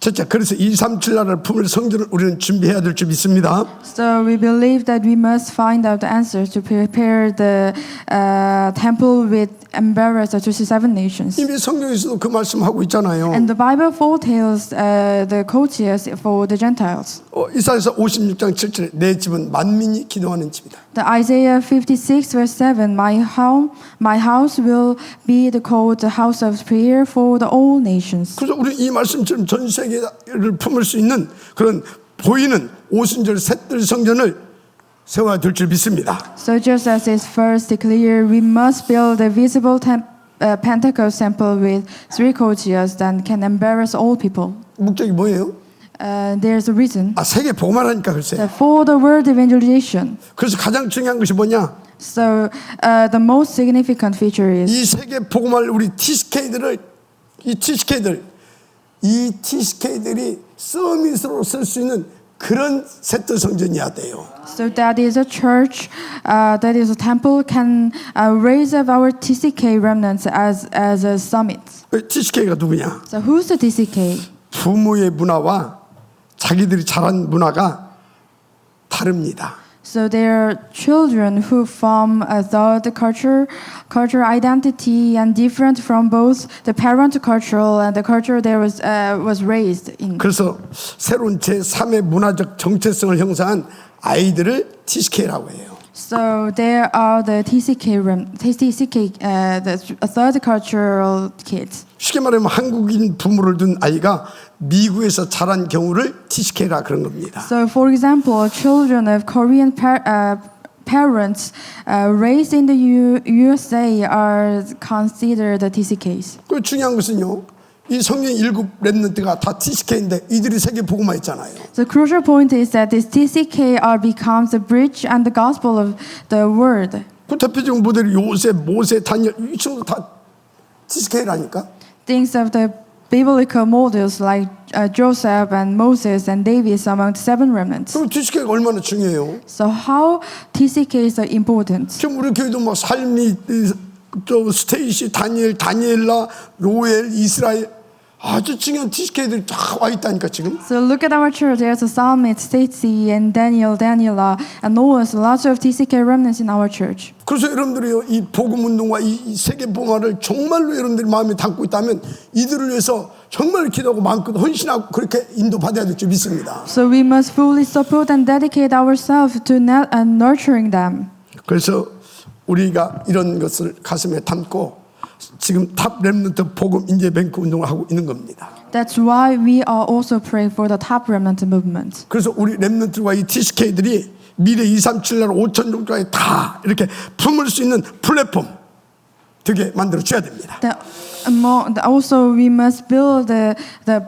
Speaker 1: 첫째, 그래서 237 나라를 품을 성전을 우리는 준비해야 될 줄 믿습니다.
Speaker 2: So we believe that we must find out the answers to prepare the temple with embarrass the 27 nations.
Speaker 1: 이미 성경에서도 그 말씀하고 있잖아요.
Speaker 2: And the Bible foretells the courtiers for the Gentiles.
Speaker 1: 이사야서 56장 7절에 내 집은 만민이 기도하는 집이다.
Speaker 2: The Isaiah 56 verse 7, my house will be called the house of prayer for the all nations.
Speaker 1: 그래서 우리 이 말씀처럼 전 세계를 품을 수 있는 그런 보이는 오순절 셋들 성전을 세워야 될 줄 믿습니다.
Speaker 2: So just as is first declared, we must build a visible Pentecost temple with three courtiers that can embarrass all people.
Speaker 1: 목적이 뭐예요?
Speaker 2: There's a reason.
Speaker 1: 세계 복음화라니까 글쎄.
Speaker 2: That for the world evangelization.
Speaker 1: 그래서 가장 중요한 것이 뭐냐?
Speaker 2: So the most significant feature is
Speaker 1: 이 세계 복음화를 우리 TCK들이 서밋으로 쓸 수 있는 그런 셋들 성전이어야 돼요.
Speaker 2: so that is a church, that is a temple can raise up our TCK remnants as a summit.
Speaker 1: TCK가 누구냐?
Speaker 2: So who's the TCK?
Speaker 1: 부모의 문화와 자기들이 자란 문화가 다릅니다.
Speaker 2: So there are children who form a third cultural identity and different from both the parent cultural and the culture they was raised in.
Speaker 1: 그래서 새로운 제3의 문화적 정체성을 형성한 아이들을 TCK라고 해요.
Speaker 2: So there are the TCK, the third cultural kids.
Speaker 1: 쉽게 말하면 한국인 부모를 둔 아이가 미국에서 자란 경우를 TCK라 그런 겁니다.
Speaker 2: So for example, children of Korean parents raised in the USA are considered the TCKs.
Speaker 1: 그 중요한 것은요. 이 성경 7 렘넌트가 다 TCK인데 이들이 세계 복음화했잖아요.
Speaker 2: The crucial point is that this TCK becomes the bridge and the gospel of the word.
Speaker 1: 그 대표적인 모델이 요셉, 모세, 다니엘 이 친구들 다 TCK라니까.
Speaker 2: thinks of the biblical models like Joseph and Moses and David among the seven remnants.
Speaker 1: 그럼 TCK가 얼마나 중요해요?
Speaker 2: So how TCK is important?
Speaker 1: 지금 우리 교회도 뭐 삶이 또 스테이시, 다니엘라, 로엘, 이스라엘 아주 중요한 TCK들이 다 와 있다니까 지금.
Speaker 2: So look at our church. There's a psalmist, Stacy, and Daniela, and Noah's lots of TCK remnants in our church.
Speaker 1: 그래서 여러분들이요 이 복음 운동과 이 세계 봉화를 정말로 여러분들이 마음에 담고 있다면 이들을 위해서 정말 기도하고 마음껏 헌신하고 그렇게 인도받아야 될 줄 믿습니다.
Speaker 2: So we must fully support and dedicate ourselves to nurturing them.
Speaker 1: 그래서 우리가 이런 것을 가슴에 담고 지금 탑 렘넌트 복음 인재 뱅크 운동을 하고 있는 겁니다.
Speaker 2: That's why we are also praying for the top remnant movement.
Speaker 1: 그래서 우리 렘넌트와 이 TCK들이 미래 237날 5천 정도까지 다 이렇게 품을 수 있는 플랫폼 되게 만들어 줘야 됩니다.
Speaker 2: Also, we must build the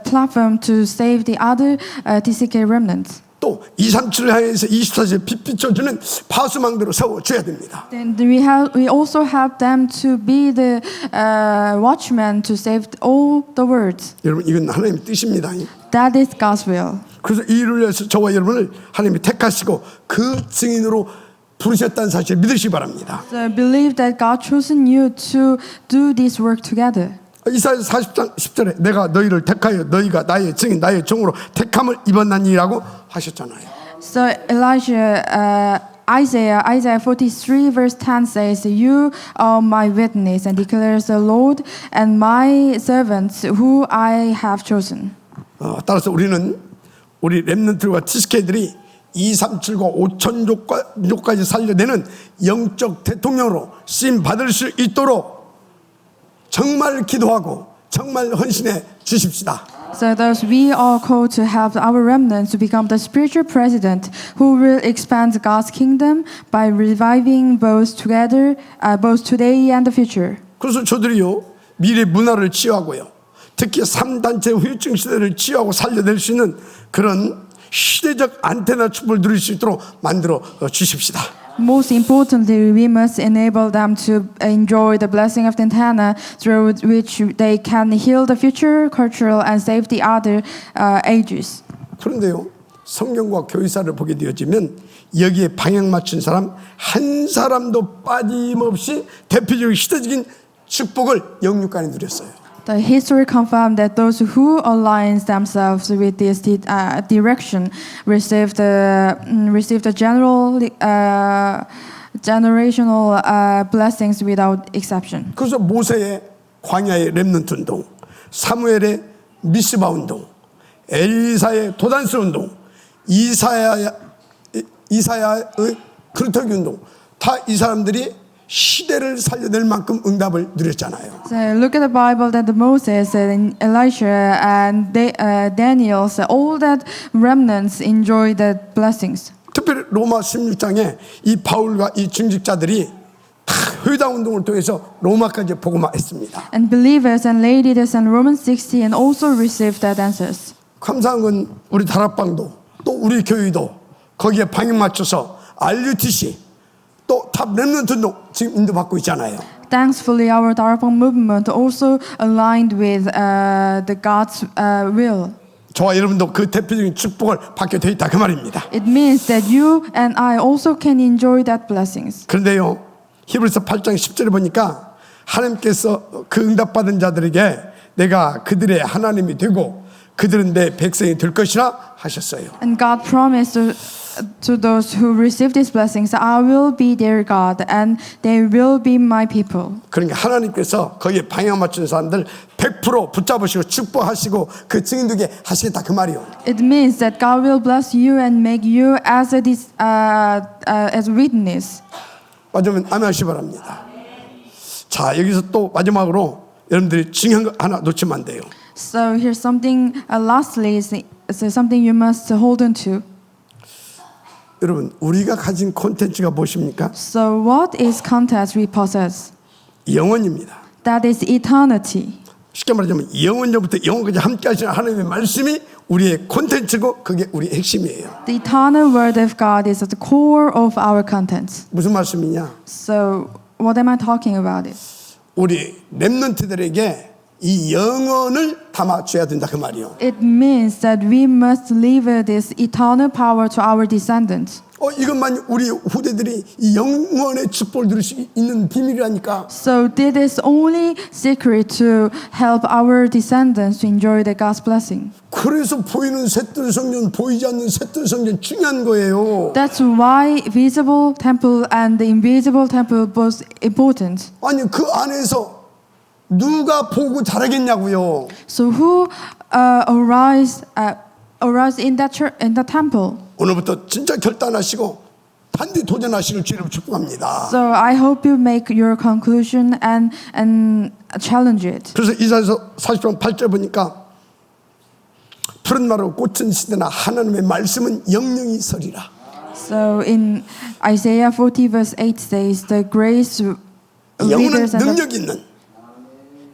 Speaker 2: platform to save the other TCK remnants.
Speaker 1: 또 237을 향해서 24시에 빛 비춰주는 파수망대로 세워줘야 됩니다.
Speaker 2: Then we also have them to be the watchmen to save all the words.
Speaker 1: 여러분 이건 하나님의 뜻입니다.
Speaker 2: That is God's will.
Speaker 1: 그래서 이 일을 위해서 저와 여러분을 하나님이 택하시고 그 증인으로 부르셨다는 사실을 믿으시기 바랍니다.
Speaker 2: So I believe that God chosen you to do this work together.
Speaker 1: 이사야서 40장 10절에 내가 너희를 택하여 너희가 나의 증인 나의 종으로 택함을 입었나니라고 하셨잖아요.
Speaker 2: So Isaiah 43 verse 10 says, "You are my witness," and declares the Lord, "and my servants who I have chosen."
Speaker 1: 따라서 우리는 우리 렘넌트와 TCK들이 237과 5천족까지 살려내는 영적 대통령으로 쓰임 받을 수 있도록 정말 기도하고 정말 헌신해 주십시다.
Speaker 2: So thus we are called to have our remnants to become the spiritual president who will expand God's kingdom by reviving both together, both today and the future.
Speaker 1: 그래서 저들이요 미래 문화를 치유하고요 특히 3단체 후유증 시대를 치유하고 살려낼 수 있는 그런 시대적 안테나 축복을 누릴 수 있도록 만들어 주십시다.
Speaker 2: Most importantly, we must enable them to enjoy the blessing of the antenna through which they can heal the future cultural and save the other ages.
Speaker 1: 그런데요 성경과 교회사를 보게 되어지면 여기에 방향 맞춘 사람 한 사람도 빠짐없이 대표적인 시대적인 축복을 영육간에 누렸어요.
Speaker 2: The history confirmed that those who align themselves with this direction receive the generational blessings without exception.
Speaker 1: 그래서 모세의 광야의 렘넌트 운동, 사무엘의 미스바 운동, 엘리사의 도단스 운동, 이사야의 그루터기 운동 다 이 사람들이 시대를 살려낼 만큼 응답을 누렸잖아요.
Speaker 2: So look at the Bible that Moses and Elisha and Daniel, all that remnants enjoy the blessings.
Speaker 1: 특별히 로마 16장에 이 바울과 이 중직자들이 다 회당 운동을 통해서 로마까지 복음화했습니다.
Speaker 2: And believers and ladies and Romans 60 and also received that answers.
Speaker 1: 감사한 건 우리 다락방도 또 우리 교회도 거기에 방향 맞춰서 RUTC 또 탑 렘넌트 운동 지금 인도받고 있잖아요.
Speaker 2: Thankfully, our Darabang movement also aligned with the God's will.
Speaker 1: 저와 여러분도 그 대표적인 축복을 받게 돼 있다 그 말입니다.
Speaker 2: It means that you and I also can enjoy that blessings.
Speaker 1: 그런데요 히브리서 8장 10절에 보니까 하나님께서 그 응답받은 자들에게 내가 그들의 하나님이 되고 그들은 내 백성이 될 것이라 하셨어요.
Speaker 2: And God promised to those who receive these blessings, I will be their God and they will be my people.
Speaker 1: 그러니까 하나님께서 거기에 방향 맞춘 사람들 100% 붙잡으시고 축복하시고 그 증인 되게 하시겠다 그 말이요.
Speaker 2: It means that God will bless you and make you as a witness.
Speaker 1: 맞으면 아멘 하시기 바랍니다. 자 여기서 또 마지막으로 여러분들이 중요한 거 하나 놓치면 안 돼요.
Speaker 2: So here's something. Lastly, is something you must hold on to.
Speaker 1: 여러분 우리가 가진 콘텐츠가 무엇입니까?
Speaker 2: So what is content we possess?
Speaker 1: 영원입니다.
Speaker 2: That is eternity.
Speaker 1: 쉽게 말하자면 영원전부터 영원까지 함께 하시는 하나님의 말씀이 우리의 콘텐츠고 그게 우리의 핵심이에요.
Speaker 2: The eternal word of God is at the core of our content.
Speaker 1: 무슨 말씀이냐?
Speaker 2: So what am I talking about?
Speaker 1: 우리 렘넌트들에게 이 영혼을 담아줘야 된다 그 말이요.
Speaker 2: It means that we must leave this eternal power to our descendants.
Speaker 1: 이것만 우리 후대들이 이 영혼의 축복을 누릴 수 있는 비밀이라니까.
Speaker 2: So this is only secret to help our descendants to enjoy the God's blessing.
Speaker 1: 그래서 보이는 셋들 성전, 보이지 않는 셋들 성전 중요한 거예요.
Speaker 2: That's why visible temple and the invisible temple was important.
Speaker 1: 아니 그 안에서 누가 보고 자라겠냐고요.
Speaker 2: So who arise in that church, in the temple?
Speaker 1: 오늘부터 진짜 결단하시고 반드시 도전하시길 주님을 축복합니다.
Speaker 2: So I hope you make your conclusion and challenge it.
Speaker 1: 그래서 이사야서 40장 8절 보니까 푸른 나루 꽃은 시드나 하나님의 말씀은 영영이 서리라.
Speaker 2: So in Isaiah 40 verse 8 says, the grace
Speaker 1: 영혼은
Speaker 2: readers and the
Speaker 1: 능력 있는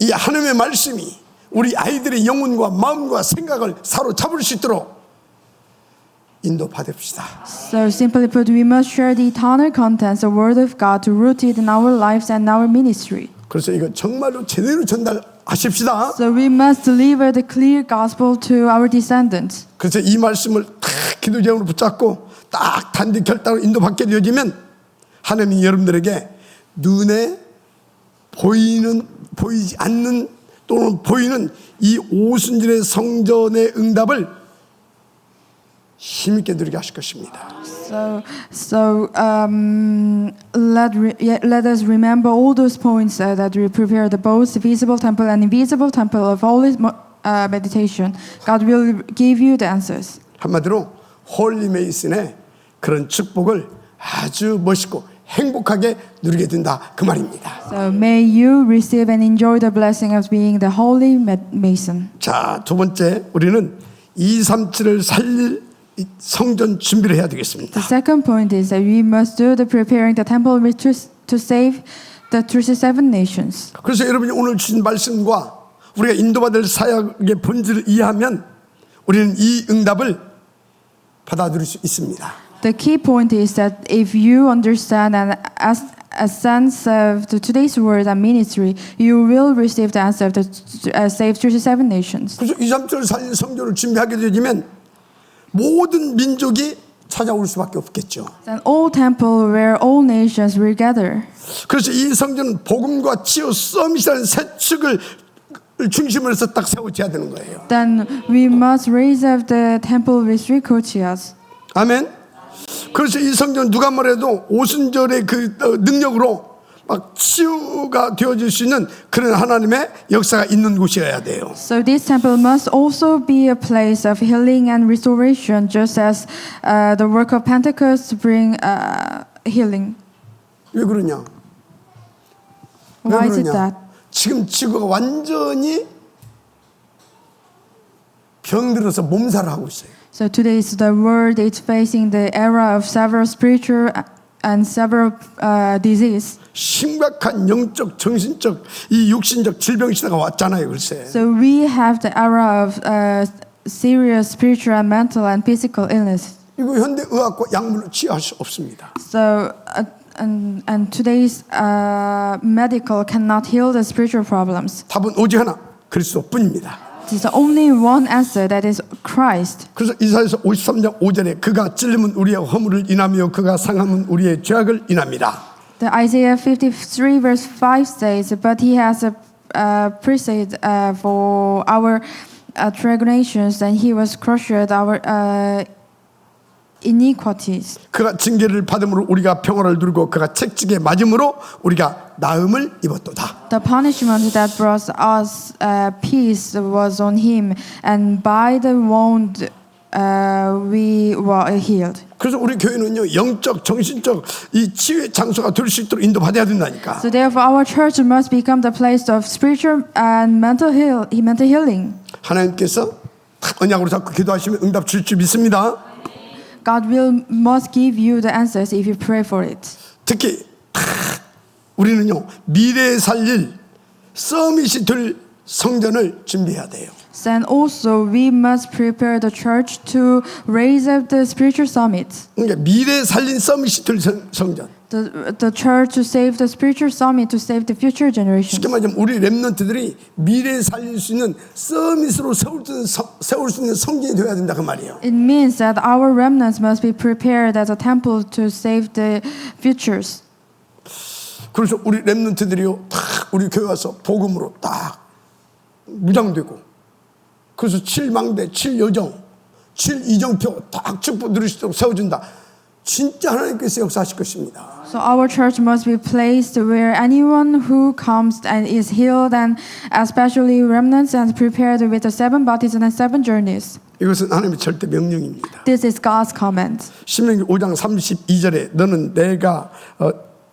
Speaker 1: 이 하나님의 말씀이 우리 아이들의 영혼과 마음과 생각을 사로잡을 수 있도록 인도받읍시다.
Speaker 2: So simply put, we must share the eternal contents, the word of God, to root it in our lives and our ministry.
Speaker 1: 그래서 이거 정말로 제대로 전달하십시다.
Speaker 2: So we must deliver the clear gospel to our descendants.
Speaker 1: 그래서 이 말씀을 딱 기도 제목으로 붙잡고 딱 단지 결단으로 인도받게 되어지면 하나님이 여러분들에게 눈에 보이지 않는 또는 보이는 이 오순절의 성전의 응답을 힘있게 누리게 하실 것입니다.
Speaker 2: Let us remember all those points that we prepare, the both visible temple and invisible temple of all this meditation. God will give you the answers.
Speaker 1: 한마디로 홀리 메이슨의 그런 축복을 아주 멋있고 행복하게 누리게 된다 그 말입니다.
Speaker 2: So may you receive and enjoy the blessing of being the holy mason.
Speaker 1: 자, 두 번째 우리는 237을 살릴 성전 준비를 해야 되겠습니다.
Speaker 2: The second point is that we must do the preparing the temple to save the 37 nations.
Speaker 1: 그래서 여러분이 오늘 주신 말씀과 우리가 인도받을 사역의 본질을 이해하면 우리는 이 응답을 받아들일 수 있습니다.
Speaker 2: The key point is that if you understand and as a sense of today's word and ministry, you will receive the answer of the save 37 nations.
Speaker 1: 그래서 237을 살릴 성전을 준비하게 되면 모든 민족이 찾아올 수밖에 없겠죠.
Speaker 2: An old temple where all nations will gather.
Speaker 1: 그래서 이 성전은 복음과 치유 서밋이라는 세 축을 중심으로 해서 딱 세워져야 되는 거예요.
Speaker 2: Then we must raise up the temple with three courtyards.
Speaker 1: 아멘. 그래서 이 성전 누가 뭐래도 오순절의 그 능력으로 막 치유가 되어질 수 있는 그런 하나님의 역사가 있는 곳이어야 돼요.
Speaker 2: So this temple must also be a place of healing and restoration, just as the work of Pentecost bring healing.
Speaker 1: 왜 그러냐?
Speaker 2: Why is it that?
Speaker 1: 지금 지구가 완전히 병들어서 몸살을 하고 있어요.
Speaker 2: So today is the world is facing the era of several spiritual and several disease.
Speaker 1: 심각한 영적, 정신적, 이 육신적 질병 시대가 왔잖아요, 글쎄.
Speaker 2: So we have the era of serious spiritual and mental and physical illness.
Speaker 1: 이거 현대 의학과 약물로 치유할 수 없습니다.
Speaker 2: So and today's medical cannot heal the spiritual problems.
Speaker 1: 답은 오직 하나, 그리스도뿐입니다.
Speaker 2: There's only one answer, that is Christ.
Speaker 1: 그래서 이사야서 53장 5절에 그가 찔림은 우리의 허물을 인하며 그가 상함은 우리의 죄악을 인합니다.
Speaker 2: The Isaiah 53 verse 5 says, but he has a preside for our transgressions, and he was crushed our iniquities.
Speaker 1: 그가 징계를 받음으로 우리가 평화를 누리고 그가 책찍에 맞음으로 우리가 나음을 입었도다.
Speaker 2: The punishment that brought us peace was on him, and by the wound we were healed.
Speaker 1: 그래서 우리 교회는요 영적, 정신적 이 치유의 장소가 될 수 있도록 인도받아야 된다니까.
Speaker 2: So therefore, our church must become the place of spiritual and mental healing.
Speaker 1: 하나님께서 언약으로 자꾸 기도하시면 응답 줄 줄 믿습니다.
Speaker 2: God must give you the answers if you pray for it.
Speaker 1: 특히 우리는요 미래에 살릴 서밋이 될 성전을 준비해야 돼요.
Speaker 2: And also we must prepare the church to raise up the spiritual summit.
Speaker 1: 그러니까 미래에 살린 서밋이 될 성전.
Speaker 2: the church to save the spiritual summit, to save the future generations.
Speaker 1: 쉽게 말하면 우리 렘넌트들이 미래에 살릴 수 있는 서밋으로 세울 수 있는 성전이 되어야 된다 그 말이에요.
Speaker 2: It means that our remnants must be prepared as a temple to save the futures.
Speaker 1: 그래서 우리 렘넌트들이요 다 우리 교회 와서 복음으로 딱 무장되고 그래서 7망대, 7여정, 7이정표 딱 축복 누릴 수 있도록 세워준다. 진짜 하나님께서 역사하실 것입니다.
Speaker 2: So our church must be placed where anyone who comes and is healed, and especially remnants, and prepared with the 7 baptisms and 7 journeys.
Speaker 1: 이것은 하나님의 절대 명령입니다.
Speaker 2: This is God's command.
Speaker 1: 신명기 5장 32절에 너는 내가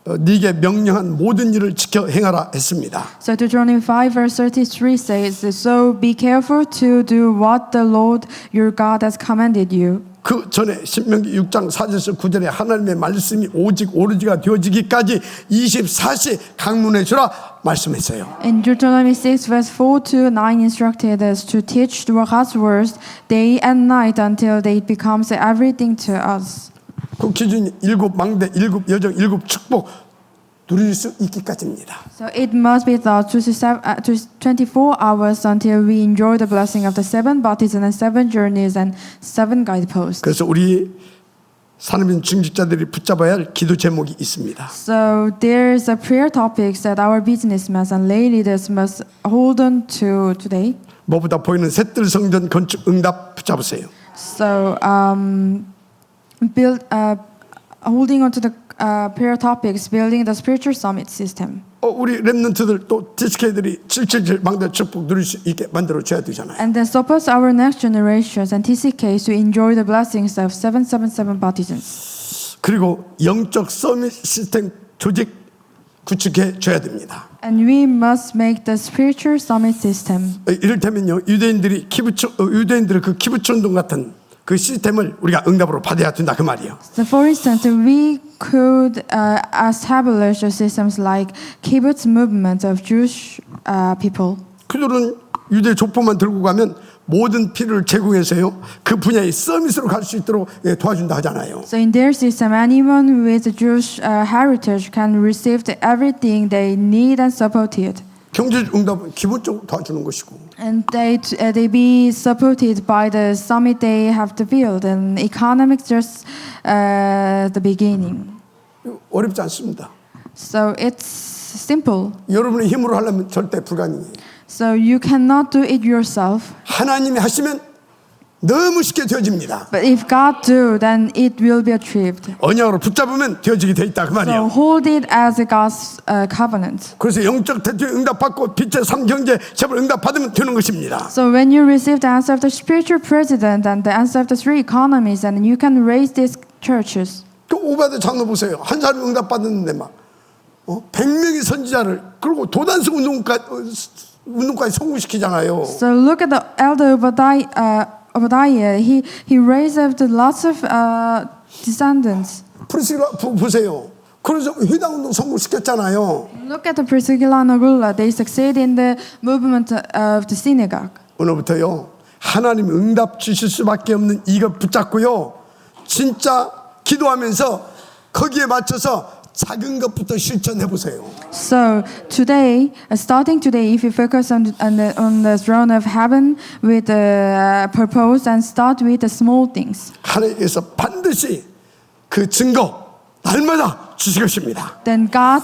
Speaker 1: 네게 명령한 모든 일을 지켜 행하라 했습니다.
Speaker 2: So Deuteronomy 5 verse 33 says, So be careful to do what the Lord your God has commanded you.
Speaker 1: 그 전에 신명기 6장 4절에서 9절에 하나님의 말씀이 오직 오르지가 되어지기까지 24시 강론해 주라 말씀했어요.
Speaker 2: In Deuteronomy 6 verse 4 to 9 instructed us to teach God's words day and night until they becomes everything to us.
Speaker 1: 그 기준이 7망대, 7여정, 7 축복 누릴 수 있기까지입니다.
Speaker 2: So it must be taught to 24 hours until we enjoy the blessing of the 7 baptisms and 7 journeys and 7 guideposts.
Speaker 1: 그래서 우리 산업인 중직자들이 붙잡아야 할 기도 제목이 있습니다.
Speaker 2: So there's a prayer topics that our businessmen and lay leaders must hold on to today.
Speaker 1: 무엇보다 보이는 셋들 성전 건축 응답 붙잡으세요.
Speaker 2: So holding on to the prayer topics, building the spiritual summit system.
Speaker 1: 우리 렘넌트들 또 TCK들이 777 망대 축복 누릴 수 있게 만들어 줘야 되잖아요.
Speaker 2: And then suppose our next generations and TCKs to enjoy the blessings of 777 baptisms.
Speaker 1: 그리고 영적 서밋 시스템 조직 구축해 줘야 됩니다.
Speaker 2: And we must make the spiritual summit system.
Speaker 1: 이를테면요 유대인들의 그 키부츠 운동 같은 그 시스템을 우리가 응답으로 받아야 된다 그 말이에요.
Speaker 2: So for instance, we could establish systems like kibbutz movement of Jewish people.
Speaker 1: 그들은 유대 족보만 들고 가면 모든 필요를 제공해서요 그 분야의 서밋으로 갈 수 있도록 도와준다 하잖아요.
Speaker 2: So in their system, anyone with Jewish heritage can receive everything they need and support it.
Speaker 1: 경제적 응답은 기본적으로 도와주는 것이고.
Speaker 2: And they be supported by the summit they have to build, and economics just the beginning.
Speaker 1: 어렵지 않습니다.
Speaker 2: So it's simple.
Speaker 1: 여러분의 힘으로 하려면 절대 불가능해요.
Speaker 2: So you cannot do it yourself.
Speaker 1: 하나님이 하시면 너무 쉽게 되어집니다.
Speaker 2: But if God do, then it will be achieved.
Speaker 1: 언약으로 붙잡으면 되어지게 돼 있다 그
Speaker 2: So
Speaker 1: 말이에요.
Speaker 2: hold it as a God's covenant.
Speaker 1: 그래서 영적 대통령 응답받고 빛의 3경제 제발 응답받으면 되는 것입니다.
Speaker 2: So when you receive the answer of the spiritual president and the answer of the 3 economies, and you can raise these churches.
Speaker 1: 그 오바드 장로 보세요. 한 사람이 응답받았는데 막 100명의 선지자를 그리고 도단성 운동까지 성공시키잖아요.
Speaker 2: So look at the elder Obadiah. He raised up lots of descendants.
Speaker 1: 프리스라 보세요. 그래서 회당 운동 성공시켰잖아요.
Speaker 2: Look at the Priscilla and Aquila. They succeed in the movement of the synagogue.
Speaker 1: 오늘부터요 하나님 응답 주실 수밖에 없는 이것 붙잡고요 진짜 기도하면서 거기에 맞춰서 작은 것부터 실천해 보세요.
Speaker 2: So today, starting today, if you focus on the throne of heaven with the purpose and start with the small things,
Speaker 1: 하나님께서 반드시 그 증거 날마다 주실 것입니다.
Speaker 2: then God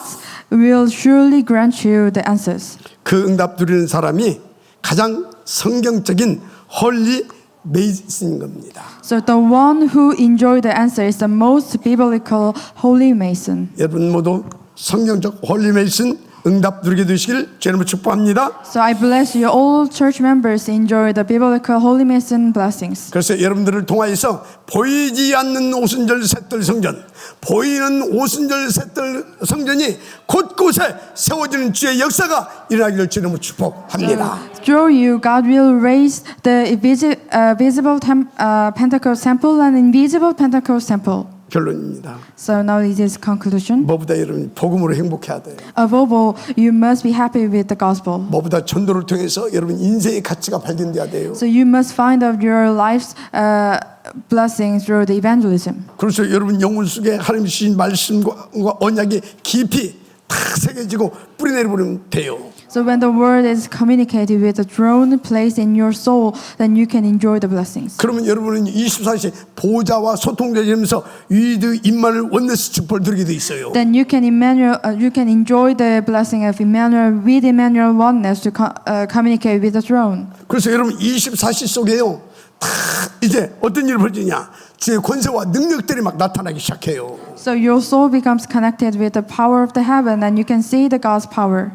Speaker 2: will surely grant you the answers.
Speaker 1: 그 응답 누리는 사람이 가장 성경적인 홀리 메이슨인 겁니다.
Speaker 2: So the one who enjoy the answer is the most biblical holy mason.
Speaker 1: 여러분 모두 성경적 홀리 메이슨 응답 누리게 되시길 주님으로 축복합니다.
Speaker 2: So I bless you all church members enjoy the biblical holy mason blessings.
Speaker 1: 그래서 여러분들을 통하여서 보이지 않는 오순절 셋들 성전, 보이는 오순절 셋들 성전이 곳곳에 세워지는 주의 역사가 일어나기를 주님으로 축복합니다.
Speaker 2: Through you, God will raise the visible Pentecost temple and invisible Pentecost temple.
Speaker 1: 결론입니다.
Speaker 2: So now it is conclusion.
Speaker 1: 뭐보다 여러분 복음으로 행복해야 돼요.
Speaker 2: Above all, you must be happy with the gospel.
Speaker 1: 뭐보다 전도를 통해서 여러분 인생의 가치가 발견돼야 돼요.
Speaker 2: So you must find out your life's blessing through the evangelism.
Speaker 1: 그래서 여러분 영혼 속에 하나님 주신 말씀과 언약이 깊이 다 새겨지고 뿌리내려버리면 돼요.
Speaker 2: So when the word is communicated with the throne placed in your soul, then you can enjoy the blessings.
Speaker 1: 그러면 여러분은 24시 보좌와 소통되면서 위드 임마누엘 원네스 축복을 누리게 돼 있어요.
Speaker 2: Then you can enjoy the blessing of Emmanuel with Emmanuel oneness to communicate with the throne.
Speaker 1: 그래서 여러분 24시 속에요. 다 이제 어떤 일이 벌어지냐? 주의 권세와 능력들이 막 나타나기 시작해요.
Speaker 2: So your soul becomes connected with the power of the heaven, and you can see the God's power.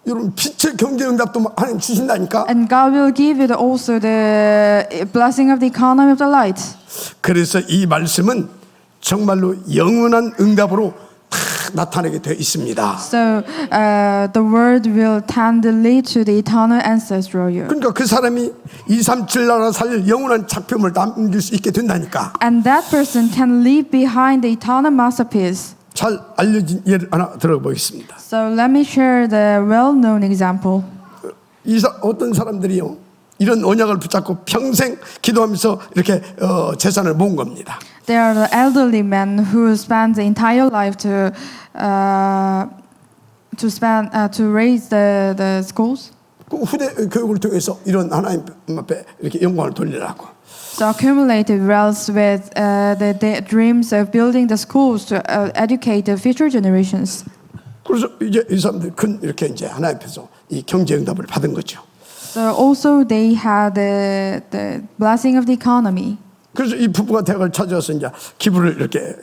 Speaker 1: 여러분 빛의 경제 응답도 하나님 주신다니까.
Speaker 2: And God will give you also the blessing of the economy of the light.
Speaker 1: 그래서 이 말씀은 정말로 영원한 응답으로 다 나타나게 되어 있습니다.
Speaker 2: So the word will tend to lead to the eternal answers through you.
Speaker 1: 그러니까 그 사람이 237 나라 살릴 영원한 작품을 남길 수 있게 된다니까.
Speaker 2: And that person can leave behind the eternal masterpiece.
Speaker 1: 잘 알려진 예를 하나 들어보겠습니다.
Speaker 2: So let me share the well-known example.
Speaker 1: 어떤 사람들이요 이런 언약을 붙잡고 평생 기도하면서 이렇게 재산을 모은 겁니다.
Speaker 2: There are the elderly men who spend the entire life to raise the schools.
Speaker 1: 그 후대 교육을 통해서 이런 하나님 앞에 이렇게 영광을 돌리라고.
Speaker 2: So accumulated wealth with the dreams of building the schools to educate the future generations.
Speaker 1: 그래서 이제 이 사람들 큰 이렇게 이제 하나님 앞에서 이 경제 응답을 받은 거죠.
Speaker 2: So also they had the blessing of the economy.
Speaker 1: 그래서 이 부부가 대학을 찾아와서 이제 기부를 이렇게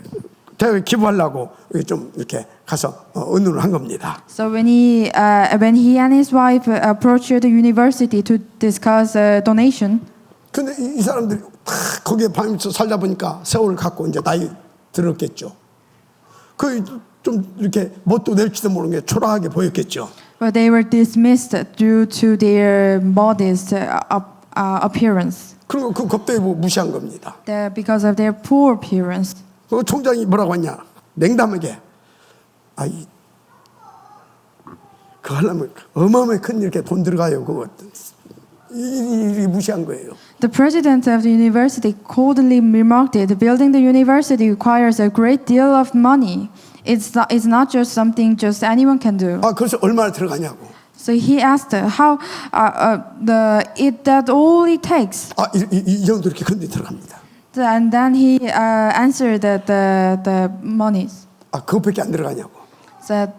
Speaker 1: 대학에 기부하려고 좀 이렇게 가서 의논을 한 겁니다.
Speaker 2: So when he and his wife approached the university to discuss donation.
Speaker 1: 근데 이 사람들이 다 거기에 밤새 살다 보니까 세월을 갖고 이제 나이 들었겠죠. 그 좀 이렇게 뭣도 낼지도 모르는 게 초라하게 보였겠죠.
Speaker 2: But they were dismissed due to their modest appearance.
Speaker 1: 그리고 그 겁대에 무시한 겁니다.
Speaker 2: Because of their poor appearance.
Speaker 1: 그 총장이 뭐라고 했냐? 냉담하게 그거 하려면 어마어마하게 큰 이렇게 돈 들어가요. 그거 이 무시한 거예요.
Speaker 2: The president of the university coldly remarked that building the university requires a great deal of money. It's not just something just anyone can do.
Speaker 1: 그래서 얼마나 들어가냐고.
Speaker 2: So he asked how that all it takes.
Speaker 1: 이 정도 이렇게 큰 데 들어갑니다.
Speaker 2: And then he answered that the monies.
Speaker 1: 그것밖에 안 들어가냐고.
Speaker 2: So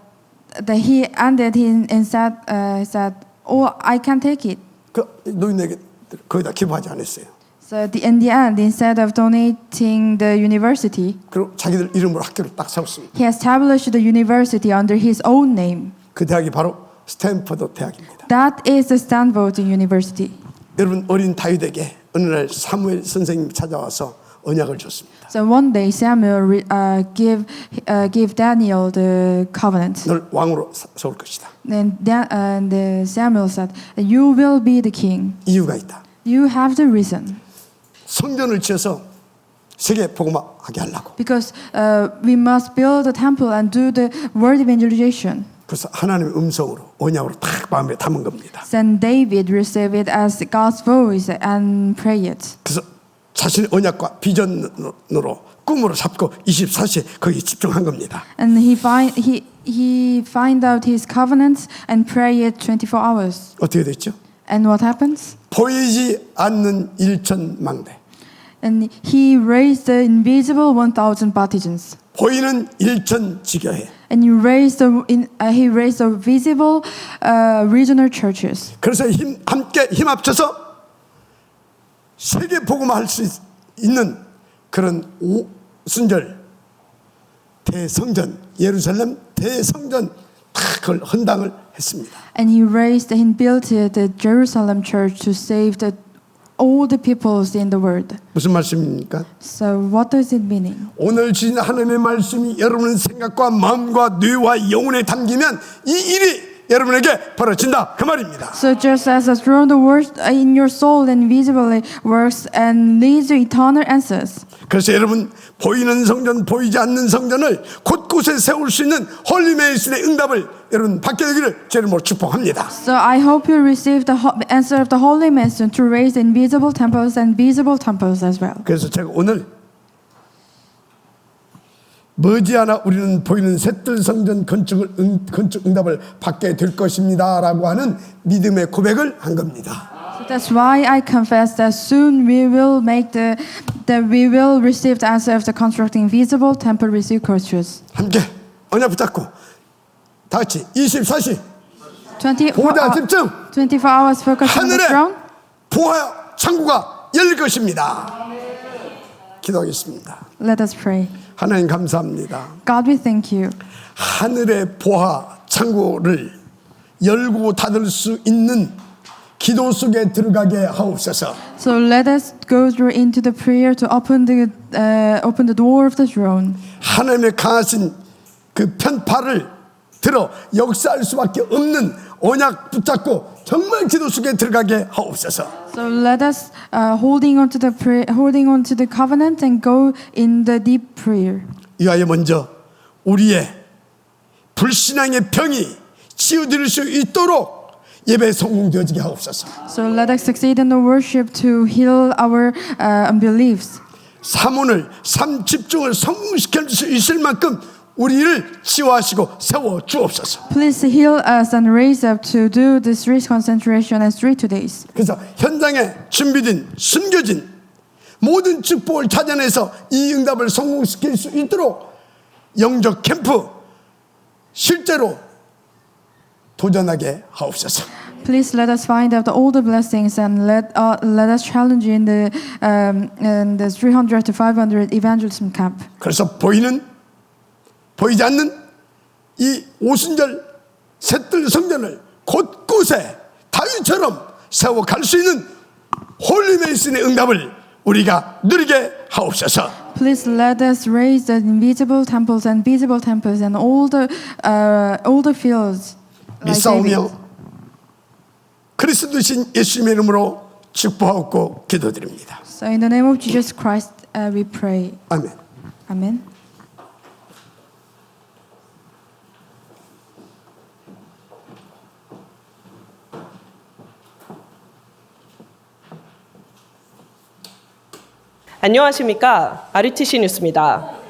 Speaker 2: that he ended and said, "Oh, I can take it."
Speaker 1: 그 노인에게 거기다 기부하지 않았어요.
Speaker 2: So in the end, instead of donating the university,
Speaker 1: 그리고 자기들 이름으로 학교를 딱 세웠습니다.
Speaker 2: he established the university under his own name.
Speaker 1: 그 대학이 바로 스탠퍼드 대학입니다.
Speaker 2: That is the Stanford University.
Speaker 1: 여러분 어린 다윗에게 어느 날 사무엘 선생님이 찾아와서 언약을 줬습니다.
Speaker 2: So one day Samuel gave Daniel the covenant.
Speaker 1: 널 왕으로 세울 것이다.
Speaker 2: Then Samuel said, "You will be the king.
Speaker 1: 이유가 있다.
Speaker 2: You have the reason."
Speaker 1: 성전을 지어서 세계 복음화하게 하려고.
Speaker 2: Because we must build the temple and do the word evangelization.
Speaker 1: 그래서 하나님의 음성으로 언약으로 딱 마음에 담은 겁니다.
Speaker 2: Then David received it as God's voice and prayed it.
Speaker 1: 그래서 자신의 언약과 비전으로 꿈으로 잡고 24시에 거기에 집중한 겁니다.
Speaker 2: And he find out his covenants and pray it 24 hours.
Speaker 1: 어떻게 됐죠?
Speaker 2: And what happens?
Speaker 1: 보이지 않는 일천망대.
Speaker 2: And he raised the invisible 1,000 partisans.
Speaker 1: 보이는 일천지교회.
Speaker 2: And he raised the visible regional churches.
Speaker 1: 그래서 함께 힘 합쳐서 세계 복음화할 수 있는 그런 오순절 대성전 예루살렘 대성전 다 그걸 헌당을 했습니다.
Speaker 2: And he built the Jerusalem church to save all the peoples in the world.
Speaker 1: 무슨 말씀입니까?
Speaker 2: So what does it mean?
Speaker 1: 오늘 주신 하나님의 말씀이 여러분의 생각과 마음과 뇌와 영혼에 담기면 이 일이 여러분에게 벌어진다 그 말입니다.
Speaker 2: So just as the throne that works in your soul invisibly works and leads to eternal answers.
Speaker 1: 그래서 여러분 보이는 성전 보이지 않는 성전을 곳곳에 세울 수 있는 홀리메이슨의 응답을 여러분 받게 되기를 제 이름으로 축복합니다.
Speaker 2: So I hope you receive the answer of the Holy Mason to raise invisible temples and visible temples as well.
Speaker 1: 그래서 제가 오늘 머지않아 우리는 보이는 셋들 성전 건축 응답을 받게 될 것입니다라고 하는 믿음의 고백을 한 겁니다.
Speaker 2: So that's why I confess that soon we will we will receive the answer of the constructing visible temple receive cultures.
Speaker 1: 함께 언약 붙잡고 다 같이 24시
Speaker 2: 24
Speaker 1: 보좌 집중
Speaker 2: 24 hours focus on the
Speaker 1: 하늘에
Speaker 2: throne.
Speaker 1: 보화 창구가 열릴 것입니다. 기도하겠습니다.
Speaker 2: Let us pray.
Speaker 1: 하나님 감사합니다.
Speaker 2: God, we thank you.
Speaker 1: 하늘의 보화 창구를 열고 닫을 수 있는 기도 속에 들어가게 하옵소서.
Speaker 2: So let us go through into the prayer to open the door of the throne.
Speaker 1: 하나님의 강하신 그 편파를 들어 역사할 수밖에 없는 언약 붙잡고 정말 기도 속에 들어가게 하옵소서.
Speaker 2: So let us holding on to the covenant and go in the deep prayer.
Speaker 1: 이하여 먼저 우리의 불신앙의 병이 치유될 수 있도록 예배 성공되어지게 하옵소서.
Speaker 2: So let us succeed in the worship to heal our unbeliefs.
Speaker 1: 삶 집중을 성공시킬 수 있을 만큼 우리를 치유하시고 세워 주옵소서.
Speaker 2: Please heal us and raise up to do this risk concentration as 3 days.
Speaker 1: 그래서 현장에 준비된 숨겨진 모든 축복을 찾아내서 이 응답을 성공시킬 수 있도록 영적 캠프 실제로 도전하게 하옵소서.
Speaker 2: Please let us find out all the blessings and let us challenge you in the 300 to 500 evangelism camp.
Speaker 1: 그래서 보이지 않는 이 오순절 셋들 성전을 곳곳에 다윗처럼 세워 갈 수 있는 홀리메이슨의 응답을 우리가 누리게 하옵소서.
Speaker 2: Please let us raise the invisible temples and visible temples and all the fields. Like David.
Speaker 1: 믿사오며 그리스도신 예수님의 이름으로 축복하고 기도드립니다.
Speaker 2: So in the name of Jesus Christ, we pray.
Speaker 1: 아멘.
Speaker 2: Amen.
Speaker 3: 안녕하십니까. RUTC 뉴스입니다.